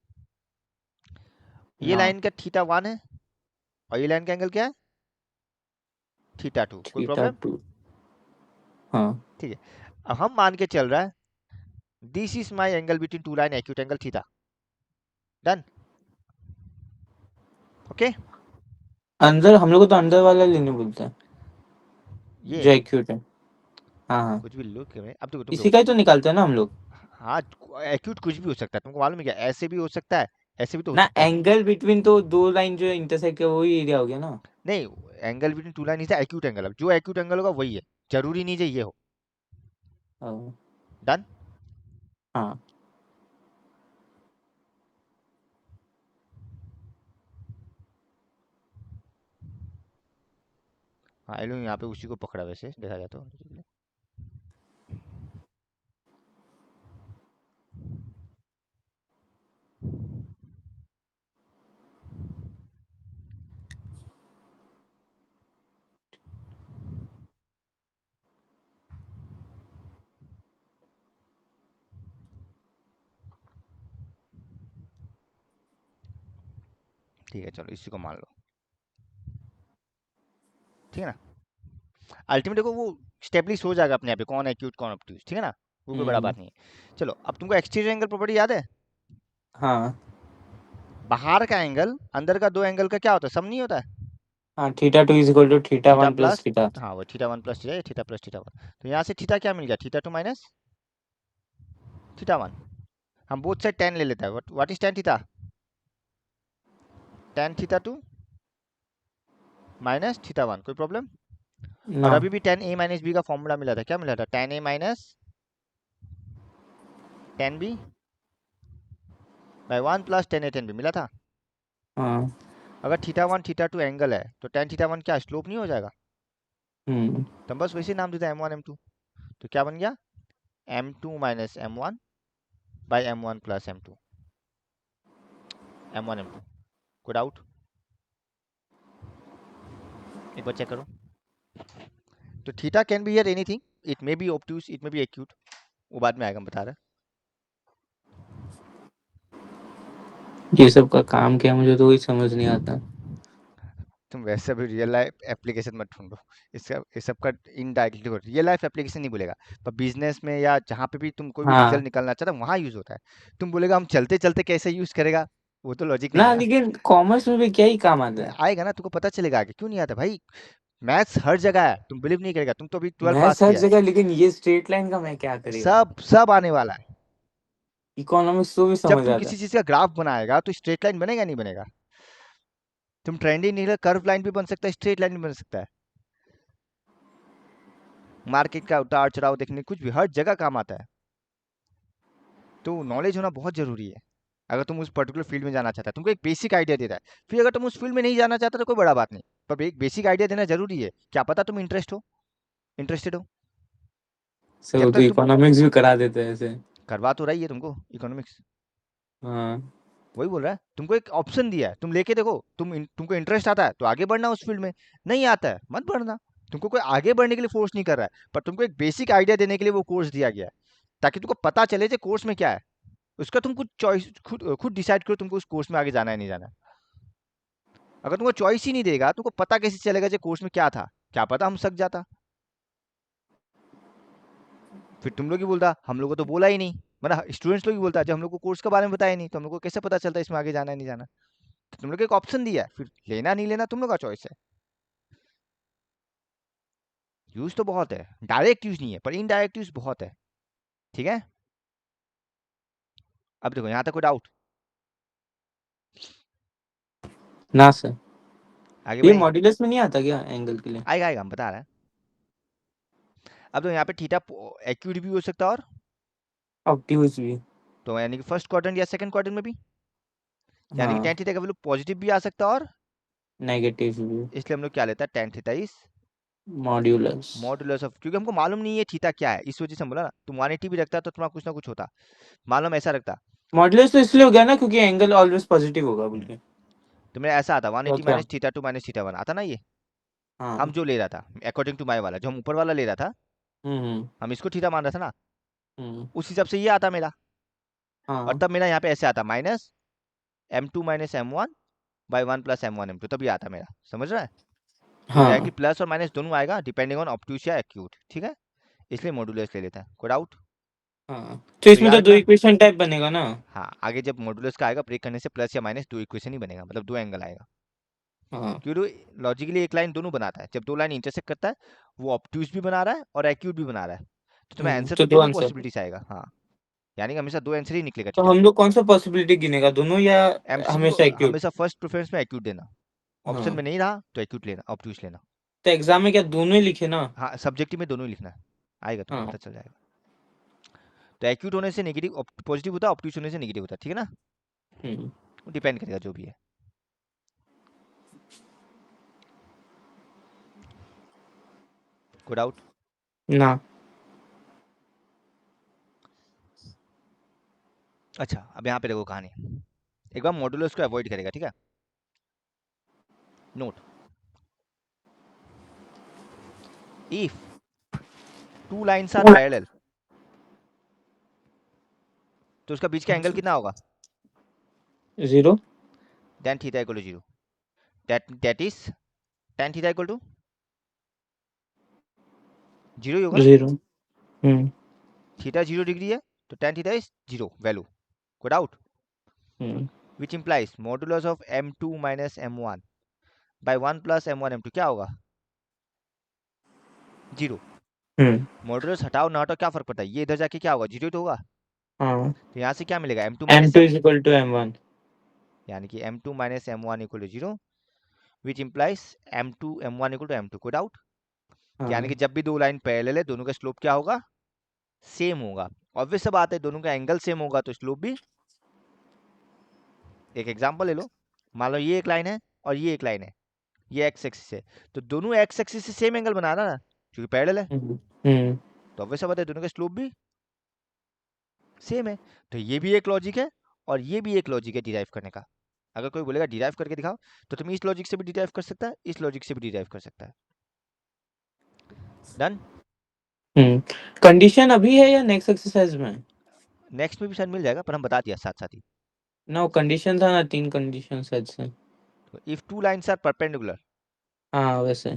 ये ना। लाइन का थीटा 1 है और ये लाइन का एंगल क्या है? थीटा 2, कोई थीटा प्रॉब्लम? टू। हाँ। ठीक है, अब हम मान के चल रहा है this is my angle between two line acute angle theta. Done? Okay. अंदर हम लोग को तो अंदर वाला लेने बोलते हैं ये जो एक्यूट है। हाँ हाँ। कुछ भी लो अब देखो तुम इसी देखो, का ही तो निकालते हैं ना हम लोग। हाँ एक्यूट कुछ भी हो सकता है, तुमको मालूम है क्या, ऐसे भी हो सकता है, ऐसे भी तो हो ना सकता है। एंगल बिटवीन तो दो लाइन जो इंटरसेक्ट है वही एरिया हो गया ना। नहीं, angle between two line is acute angle, अब जो एक्यूट एंगल होगा वही है, जरूरी नहीं है ये हो। हाँ। डन? हाँ। हाँ एलो यहाँ पे उसी को पकड़ा वैसे देखा जाए तो। ठीक है चलो इसी को मान लो, ठीक है ना। अल्टीमेट देखो वो स्टेब्लिश हो जाएगा अपने आप ही, कौन एक्यूट कौन ऑब्ट्यूज, ठीक है ना। वो कोई बड़ा हम्म। बात नहीं है। चलो अब तुमको एक्सटीरियर एंगल प्रॉपर्टी याद है। हाँ बाहर का एंगल अंदर का दो एंगल का क्या होता है, सम नहीं होता है। हाँ, theta two is equal to theta theta one plus, plus theta. हाँ वो theta one plus theta, theta plus theta one. तो यहाँ से थीटा क्या मिल गया, theta two minus theta one. हम बोथ साइड टेन ले लेते हैं, what is tan theta, tan theta two minus theta one, कोई प्रॉब्लम। और ना। अभी भी टेन ए माइनस बी का फॉर्मूला मिला था, क्या मिला था, tan A minus tan B by one plus tan A tan B मिला था। हाँ। अगर theta one theta two angle है तो टेन थीटा वन क्या स्लोप नहीं हो जाएगा। हम्म। तो हम बस वैसे नाम देते हैं एम वन एम टू। तो क्या बन गया, m two minus m one by m one plus m two, m one m two. कोई डाउट, एक बार चेक करो। तो theta can be here anything, it may be obtuse it may be acute, वो बाद में आएगा, हम बता रहे हैं। ये सब का काम क्या है, मुझे तो वही समझ नहीं आता। तुम वैसे भी रियल लाइफ एप्लीकेशन मत ढूंढो, इसका ये सब का इनडायरेक्टली रियल लाइफ एप्लीकेशन नहीं बोलेगा, पर बिजनेस में या जहाँ पे भी तुम कोई भी हाँ रिजल्ट निकालना चाहता है वहाँ यूज होता है। तुम बोलेगा हम चलते चलते कैसे यूज करेगा, वो तो लॉजिक नहीं ना, है ना। लेकिन कॉमर्स में भी क्या ही काम आता है। आएगा ना, तुमको पता चलेगा आगे, क्यों नहीं आता भाई। मैथ्स हर जगह है, तुम बिलीव नहीं करेगा, तुम तो अभी 12 मैं पास हर किया है। जगह, लेकिन ये स्ट्रेट लाइन का मैं क्या करेगा। सब सब आने वाला है। इकोनॉमिक्स तो भी जब समझ तुम आता किसी है। चीज का ग्राफ बनाएगा तो स्ट्रेट लाइन बनेगा नहीं बनेगा। तुम ट्रेंडिंग नहीं, कर्व लाइन भी बन सकता है, स्ट्रेट लाइन भी बन सकता है। मार्केट का उतार चढ़ाव देखने, कुछ भी हर जगह काम आता है। तो नॉलेज होना बहुत जरूरी है। अगर तुम उस पर्टिकुलर फील्ड में जाना चाहता है, तुमको एक बेसिक आइडिया देता है। फिर अगर तुम उस फील्ड में नहीं जाना चाहता तो कोई बड़ा बात नहीं, पर एक बेसिक आइडिया देना जरूरी है, क्या पता तुम इंटरेस्टेड हो। सर जब वो तो तक तुम, इकोनॉमिक्स भी करा देते हैं ऐसे। करवा तो रही है तुमको इकोनॉमिक्स, हाँ। वही बोल रहा है, तुमको एक ऑप्शन दिया है, तुम लेके देखो, तुमको इंटरेस्ट आता है तो आगे बढ़ना उस फील्ड में, नहीं आता है मत बढ़ना। तुमको कोई आगे बढ़ने के लिए फोर्स नहीं कर रहा है, पर तुमको एक बेसिक आइडिया देने के लिए वो कोर्स दिया गया है, ताकि तुमको पता चले कि कोर्स में क्या है। उसका तुम कुछ चॉइस खुद खुद डिसाइड करो, तुमको उस कोर्स में आगे जाना है नहीं जाना है। अगर तुमको चॉइस ही नहीं देगा, तुमको पता कैसे चलेगा कि कोर्स में क्या था, क्या पता हम सक जाता। फिर तुम लोग ही बोलता हम लोग को तो बोला ही नहीं, मतलब स्टूडेंट्स लोग ही बोलता जब हम लोग को कोर्स के बारे में बताया नहीं तो हम लोग को कैसे पता चलता इसमें आगे जाना है नहीं जाना। तो तुम लोग को एक ऑप्शन दिया है, फिर लेना नहीं लेना तुम लोग का चॉइस है। यूज तो बहुत है, डायरेक्ट यूज नहीं है पर इनडायरेक्ट यूज बहुत है, ठीक है। अब देखो यहाँ तक कोई डाउट, ना सर, आगे ये बढ़े। मॉड्यूलस में नहीं आता क्या एंगल के लिए। आएगा आएगा, हम बता रहे हैं। अब तो यहाँ पे थीटा एक्यूट भी हो सकता है, और ऑब्ट्यूज भी। तो यानी कि फर्स्ट क्वाड्रेंट या सेकंड क्वाड्रेंट में भी, यानी कि हाँ। टेन थीटा का वैल्यू पॉजिटिव भी आ सकता है, और नेगेटिव भी। इसलिए हम लोग क्या लेता है, tan theta is modulus. Modulus of, क्योंकि हमको मालूम नहीं है थीटा क्या है, इस वजह से हम बोला ना, तुम 180 भी रखता तो तुम्हारा कुछ ना कुछ होता, मालूम ऐसा रखता। मॉड्यूलस तो इसलिए हो गया ना क्योंकि एंगल ऑलवेज पॉजिटिव होगा बोल के। तो मेरा ऐसा आता तो 180 क्या। Minus theta two minus theta one आता ना ये। हम हाँ। जो ले रहा था अकॉर्डिंग टू माई वाला, जो हम ऊपर वाला ले रहा था, हम्म। हम इसको थीटा मान रहा था ना, हम्म। उस हिसाब से ये आता मेरा। और हाँ। तब मेरा यहाँ पे ऐसे आता minus m two minus m one by one plus m one m two, तभी आता मेरा, समझ रहा है। तो हाँ। डायरेक्टली प्लस और माइनस दोनों आएगा डिपेंडिंग ऑन ऑब्ट्यूज या एक्यूट, ठीक है। इसलिए मॉडुलस ले लेते हैं, कोई डाउट। हाँ, तो तो इसमें याद तो दो रखना, इक्वेशन टाइप बनेगा ना। हाँ आगे जब मॉडुलस का आएगा ब्रेक करने से प्लस या माइनस दो इक्वेशन ही बनेगा, मतलब दो एंगल आएगा। हाँ। क्योंकि लॉजिकली एक लाइन दोनों बनाता है, जब दो लाइन इंटरसेक्ट करता है वो ऑब्ट्यूज भी बना रहा है और एक्यूट भी बना रहा है, तो तुम्हें आंसर तो तो दो दोनों आंसर। पॉसिबिलिटी से आएगा, हाँ। यानी कि हमेशा दो आंसर ही निकलेगा तो थीटा हम पे। लोग कौन सा पॉसिबिलिटी गिनेगा, दोनों या एमसीक्यू हमेशा एक्यूट। हमेशा फर्स्ट प्रेफरेंस में एक्यूट देना, ऑप्शन हाँ, में नहीं रहा तो एक्यूट लेना, ऑब्ट्यूज लेना। तो एग्जाम में क्या दोनों ही लिखे ना। हाँ सब्जेक्टिव में दोनों ही लिखना है, आएगा तुमको हाँ। पता चल जाएगा। तो एक्यूट होने से नेगेटिव पॉजिटिव होता है, ऑब्ट्यूज होने से नेगेटिव होता है, ठीक है ना। हम्म। डिपेंड करेगा जो भी है। कोई डाउट? ना। अच्छा, अब यहाँ पे देखो कहानी। एक बार मॉडुलस को अवॉइड करेगा, ठीक है? Note, if two lines are parallel, तो उसका बीच का एंगल कितना होगा? 0। tan theta equal to 0। That is tan theta equal to 0 ही होगा ना? 0। हम्म। थीटा 0 डिग्री है, तो tan थीटा इज 0 वैल्यू। कोई डाउट? हम्म। Which implies modulus of m2 minus m1 by 1 plus m1 m2 क्या होगा? 0। हम्म। मॉडुलस हटाओ ना हटाओ क्या फर्क पड़ता है, ये इधर जाके क्या होगा? 0 तो होगा। हाँ। तो यहाँ से क्या मिलेगा? m2 minus M2 m, is equal to M1। यानी कि m2 minus m1 equal to 0, which implies m2 m1 equal to m2। कोई डाउट? यानी कि हाँ। जब भी दो लाइन पैरेलल है, दोनों का स्लोप क्या होगा? सेम होगा। ऑब्वियस सा बात है, दोनों का एंगल सेम होगा तो स्लोप भी। एक एग्जांपल ले लो, मान लो ये एक लाइन है और ये एक लाइन है, ये एक्स एक्सिस है, तो दोनों एक्स एक्सिस से सेम एंगल बनाना ना, क्योंकि पैरेलल है। हम्म। तो ऑब्वियस सा बात है, दोनों का स्लोप भी सेम है। तो ये भी एक लॉजिक है और ये भी एक लॉजिक है डिराइव करने का। अगर कोई बोलेगा डिराइव करके दिखाओ, तो तुम इस लॉजिक से भी डिराइव कर सकता है, इस लॉजिक से भी डिराइव कर सकता है। डन? हम्म। कंडीशन अभी है या नेक्स्ट एक्सरसाइज में? नेक्स्ट में भी शायद मिल जाएगा, पर हम बता दिया साथ साथ ही। ना वो कंडीशन था ना, 3 कंडीशन शायद से। If two lines are perpendicular, हाँ वैसे।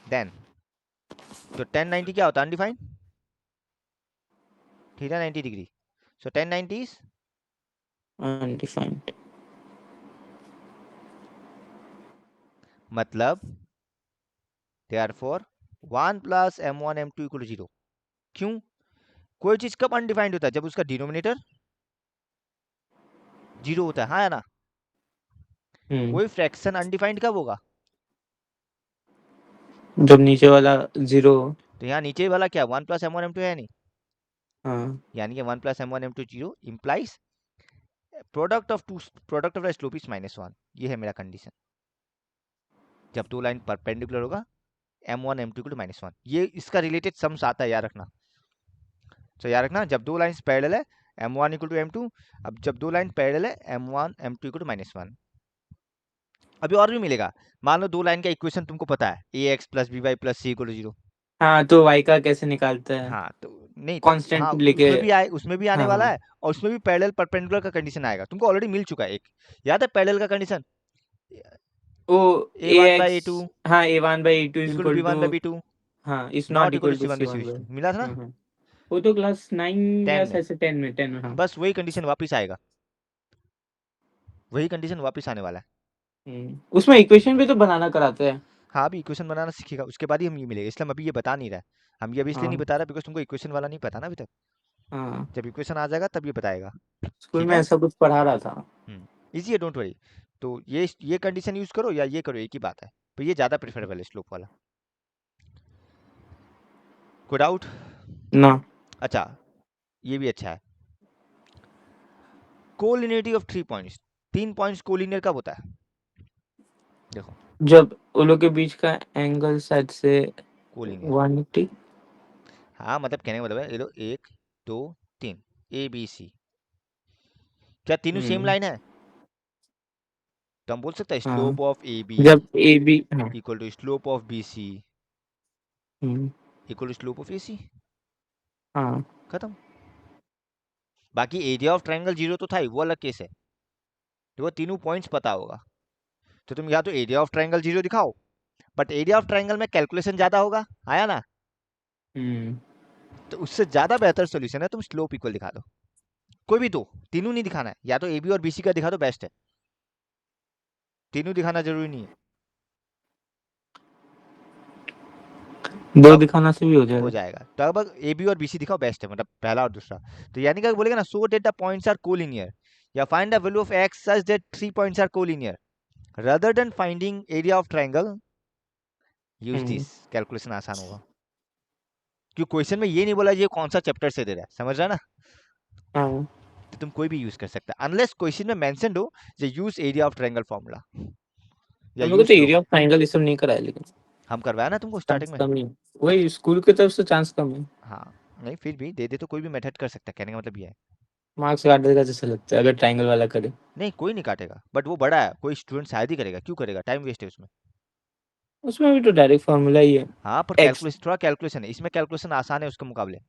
देन, तो 1090 क्या होता है? Undefined. Theta 90 degree, so 1090 is, undefined. मतलब therefore 1 plus m1 m2 equal to 0। क्यों? कोई चीज कब अनडिफाइंड होता है? जब उसका डिनोमिनेटर 0 होता है, हाँ या ना? हम्म। कोई फ्रैक्शन अनडिफाइंड कब होगा? जब नीचे वाला 0। तो यहाँ नीचे वाला क्या, 1 प्लस m1 m2 है नहीं? हाँ। यानी कि 1 plus m1 m2 0 implies product of the slope is -1। ये है मेरा कंडीशन। जब दो लाइन परपेंडिकुलर होगा, m1 m2 इक्वल टू -1। ये इसका रिलेटेड सम्स आता है, याद रखना। तो याद रखना, जब दो लाइन्स पैरेलल है, m1 इक्वल टू m2। अब जब दो लाइन पैरेलल है, m1 m2 इक्वल टू -1। अभी और भी मिलेगा। मान लो दो लाइन का इक्वेशन तुमको पता है, ax plus B Y plus C equal to 0। हाँ तो y का कैसे निकालते हैं? हाँ तो नहीं तो हाँ, कांस्टेंट लेके। उसमें भी आए, उसमें भी आने वाला हाँ। है। और उसमें भी पैरेलल परपेंडिकुलर का कंडीशन आएगा, तुमको ऑलरेडी मिल चुका है एक। याद है पैरेलल का कंडीशन? वो a one by a ax। Two हाँ a1/a2 is equal to equal b two. One by b two हाँ is not not equal equal to two c one by c c1/. Two, मिला था ना? हाँ हाँ। वो तो क्लास 9 या 10 में। ऐसे 10 में, 10 में हाँ। बस वही कंडीशन वापस आएगा, वही कंडीशन वापस आने वाला है। उसमें इक्वेशन भी तो बनाना कराते हैं। हाँ, अभी इक्वेशन बनाना सीखेगा, उसके बाद ही हम ये मिलेगा, इसलिए हम अभी ये बता नहीं रहा है। हम ये अभी इसलिए नहीं हाँ। बता रहा बिकॉज तुमको इक्वेशन वाला नहीं पता ना अभी तक। हाँ। जब इक्वेशन आ जाएगा तब ये बताएगा। स्कूल ठीक में है? ऐसा कुछ पढ़ा रहा था। इजी है, डोंट वरी। तो ये कंडीशन यूज करो या ये करो, एक ही बात है। तो ये ज़्यादा प्रेफरेबल है स्लोप वाला। कोई डाउट? ना। अच्छा, ये भी अच्छा है। Collinearity of 3 points, 3 points collinear कब होता है? देखो, जब उन लोग के बीच का एंगल शायद से कोलिनियर। 180। हाँ, मतलब कहने का मतलब है, ये लो 1 2 3, ए बी सी, क्या तीनों सेम हम्म। लाइन है? तो हम बोल सकते हैं हाँ स्लोप ऑफ ए बी जब ए बी। हाँ। Equal to slope of B C hmm. Equal to slope of A C. हाँ। खत्म। बाकी एरिया ऑफ ट्रायंगल 0 तो था ही, वो अलग केस है। तो वो तीनों पॉइंट्स पता होगा, तो तुम या तो एरिया ऑफ ट्रायंगल 0 दिखाओ, बट एरिया ऑफ ट्रायंगल में कैलकुलेशन ज़्यादा होगा, आया ना? हम्म। तो उससे ज़्यादा बेहतर सोल्यूशन है तुम स्लोप इक्वल दिखा दो। कोई भी दो, तीनों नहीं दिखाना है, या तो ए बी और बी सी का दिखा दो, बेस्ट है। तीनों दिखाना जरूरी नहीं है। तो दो अब दिखाना से भी हो हो जाएगा। जाएगा, तो अब ए बी और बी सी दिखाओ, बेस्ट है, मतलब पहला और दूसरा। तो यानी क्या बोलेगा ना, so that the points are collinear, या find the value of x such that 3 points are collinear, rather than finding area of triangle, use hmm. this, calculation आसान होगा। क्यों क्वेश्चन में ये नहीं बोला ये कौन सा चैप्टर से दे रहा है, समझ रहा है ना? हाँ तो तुम कोई भी यूज कर सकता है, अनलेस क्वेश्चन में मेंशन्ड हो जो use area of triangle formula या हम लोग को यूज तो स्लोप। एरिया ऑफ ट्रायंगल ये सब नहीं कराया लेकिन। हम करवाया ना तुमको चांस स्टार्टिंग में। कम ही है। वही स्कूल की तरफ से चांस कम है। हाँ, नहीं फिर भी दे दे तो कोई भी मेथड कर सकता है, कहने का मतलब ये है। मार्क्स काट देगा जैसे लगता है अगर ट्रायंगल वाला करे। नहीं कोई नहीं काटेगा, बट वो बड़ा है, कोई स्टूडेंट शायद ही करेगा, क्यों करेगा, टाइम वेस्ट है उसमें। उसमें भी तो डायरेक्ट फार्मूला ही है। हाँ पर एक्स। कैलकुलेशन, थोड़ा कैलकुलेशन है इसमें, कैलकुलेशन आसान है उसके मुकाबले।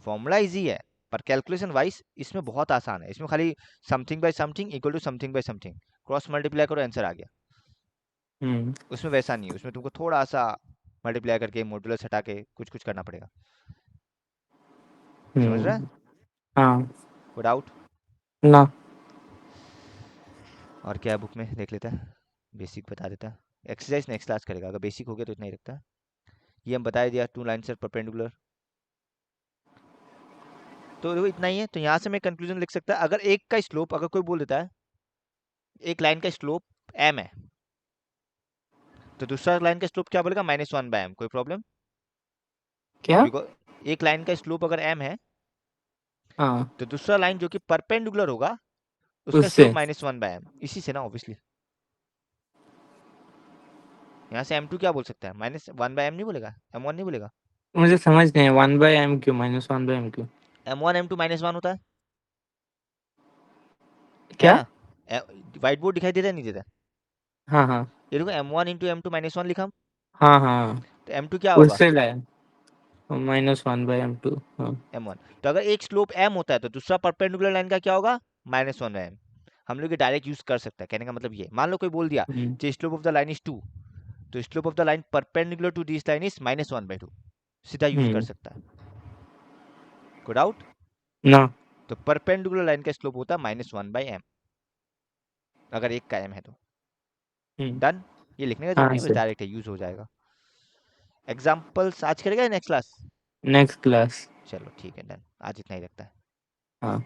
फॉर्मूला इजी है, पर कैलकुलेशन वाइज इसमें बहुत आसान है। इसमें खाली something by something equal to something by something, cross multiply करो आंसर आ गया। हम्म। उसमें वैसा नहीं है, उसमें तुमको थोड़ा सा मल्टीप्लाई करके मॉड्यूलस हटा के कुछ कुछ करना पड़ेगा। समझ रहा है? हम्म। हाँ। कोई डाउट? ना। और क्या बुक में देख लेता है, बेसिक बता देता है। एक्सरसाइज नेक्स्ट क्लास करेगा, अगर बेसिक हो गया तो इतना ही रखता है। ये हम बता दिया, टू लाइन से परपेंडिकुलर। तो देखो इतना ही है, तो यहाँ से मैं कंक्लूजन लिख सकता है, अगर एक का स्लोप, अगर कोई बोल देता है एक लाइन का स्लोप एम है, तो दूसरा लाइन का स्लोप क्या बोलेगा, -1/m। कोई प्रॉब्लम? क्या? बिकॉज एक लाइन का स्लोप अगर m है, हाँ। तो दूसरा लाइन जो कि परपेंडिकुलर होगा उसका उससे। स्लोप -1/m, इसी से ना ऑब्वियसली। यहाँ से m2 क्या बोल सकता है, -1/m नहीं बोलेगा, m1 नहीं बोलेगा। मुझे समझ नहीं है 1/m क्यों, -1/m क्यों? m1 m2 -1 होता है क्या? ना? व्हाइट बोर्ड दिखाई दे रहा है, नहीं दे रहा? हाँ हाँ। ये देखो m1 इंटू m2 -1 लिखा हम, हाँ हाँ। तो m2 क्या होगा, उससे लाया। -1/m2, हाँ। m1। तो अगर एक स्लोप m होता है तो दूसरा परपेंडिकुलर लाइन का क्या होगा, -1/m। हम लोग ये डायरेक्ट यूज कर सकते हैं, कहने का मतलब ये, मान लो कोई बोल दिया हम्म। Slope of the line is 2, तो slope of the line perpendicular to this line is -1/2, सीधा यूज कर हम्म। सकता है। कोई डाउट? ना। तो परपेंडिकुलर लाइन का स्लोप होता है -1/m, अगर एक का m है तो। हम्म। डन। ये लिखने का जरूरत हाँ नहीं, बस सर। डायरेक्ट है, यूज हो जाएगा। एग्जाम्पल्स आज करेगा नेक्स्ट क्लास? Next class. चलो ठीक है, डन, आज इतना ही रखता है। हाँ।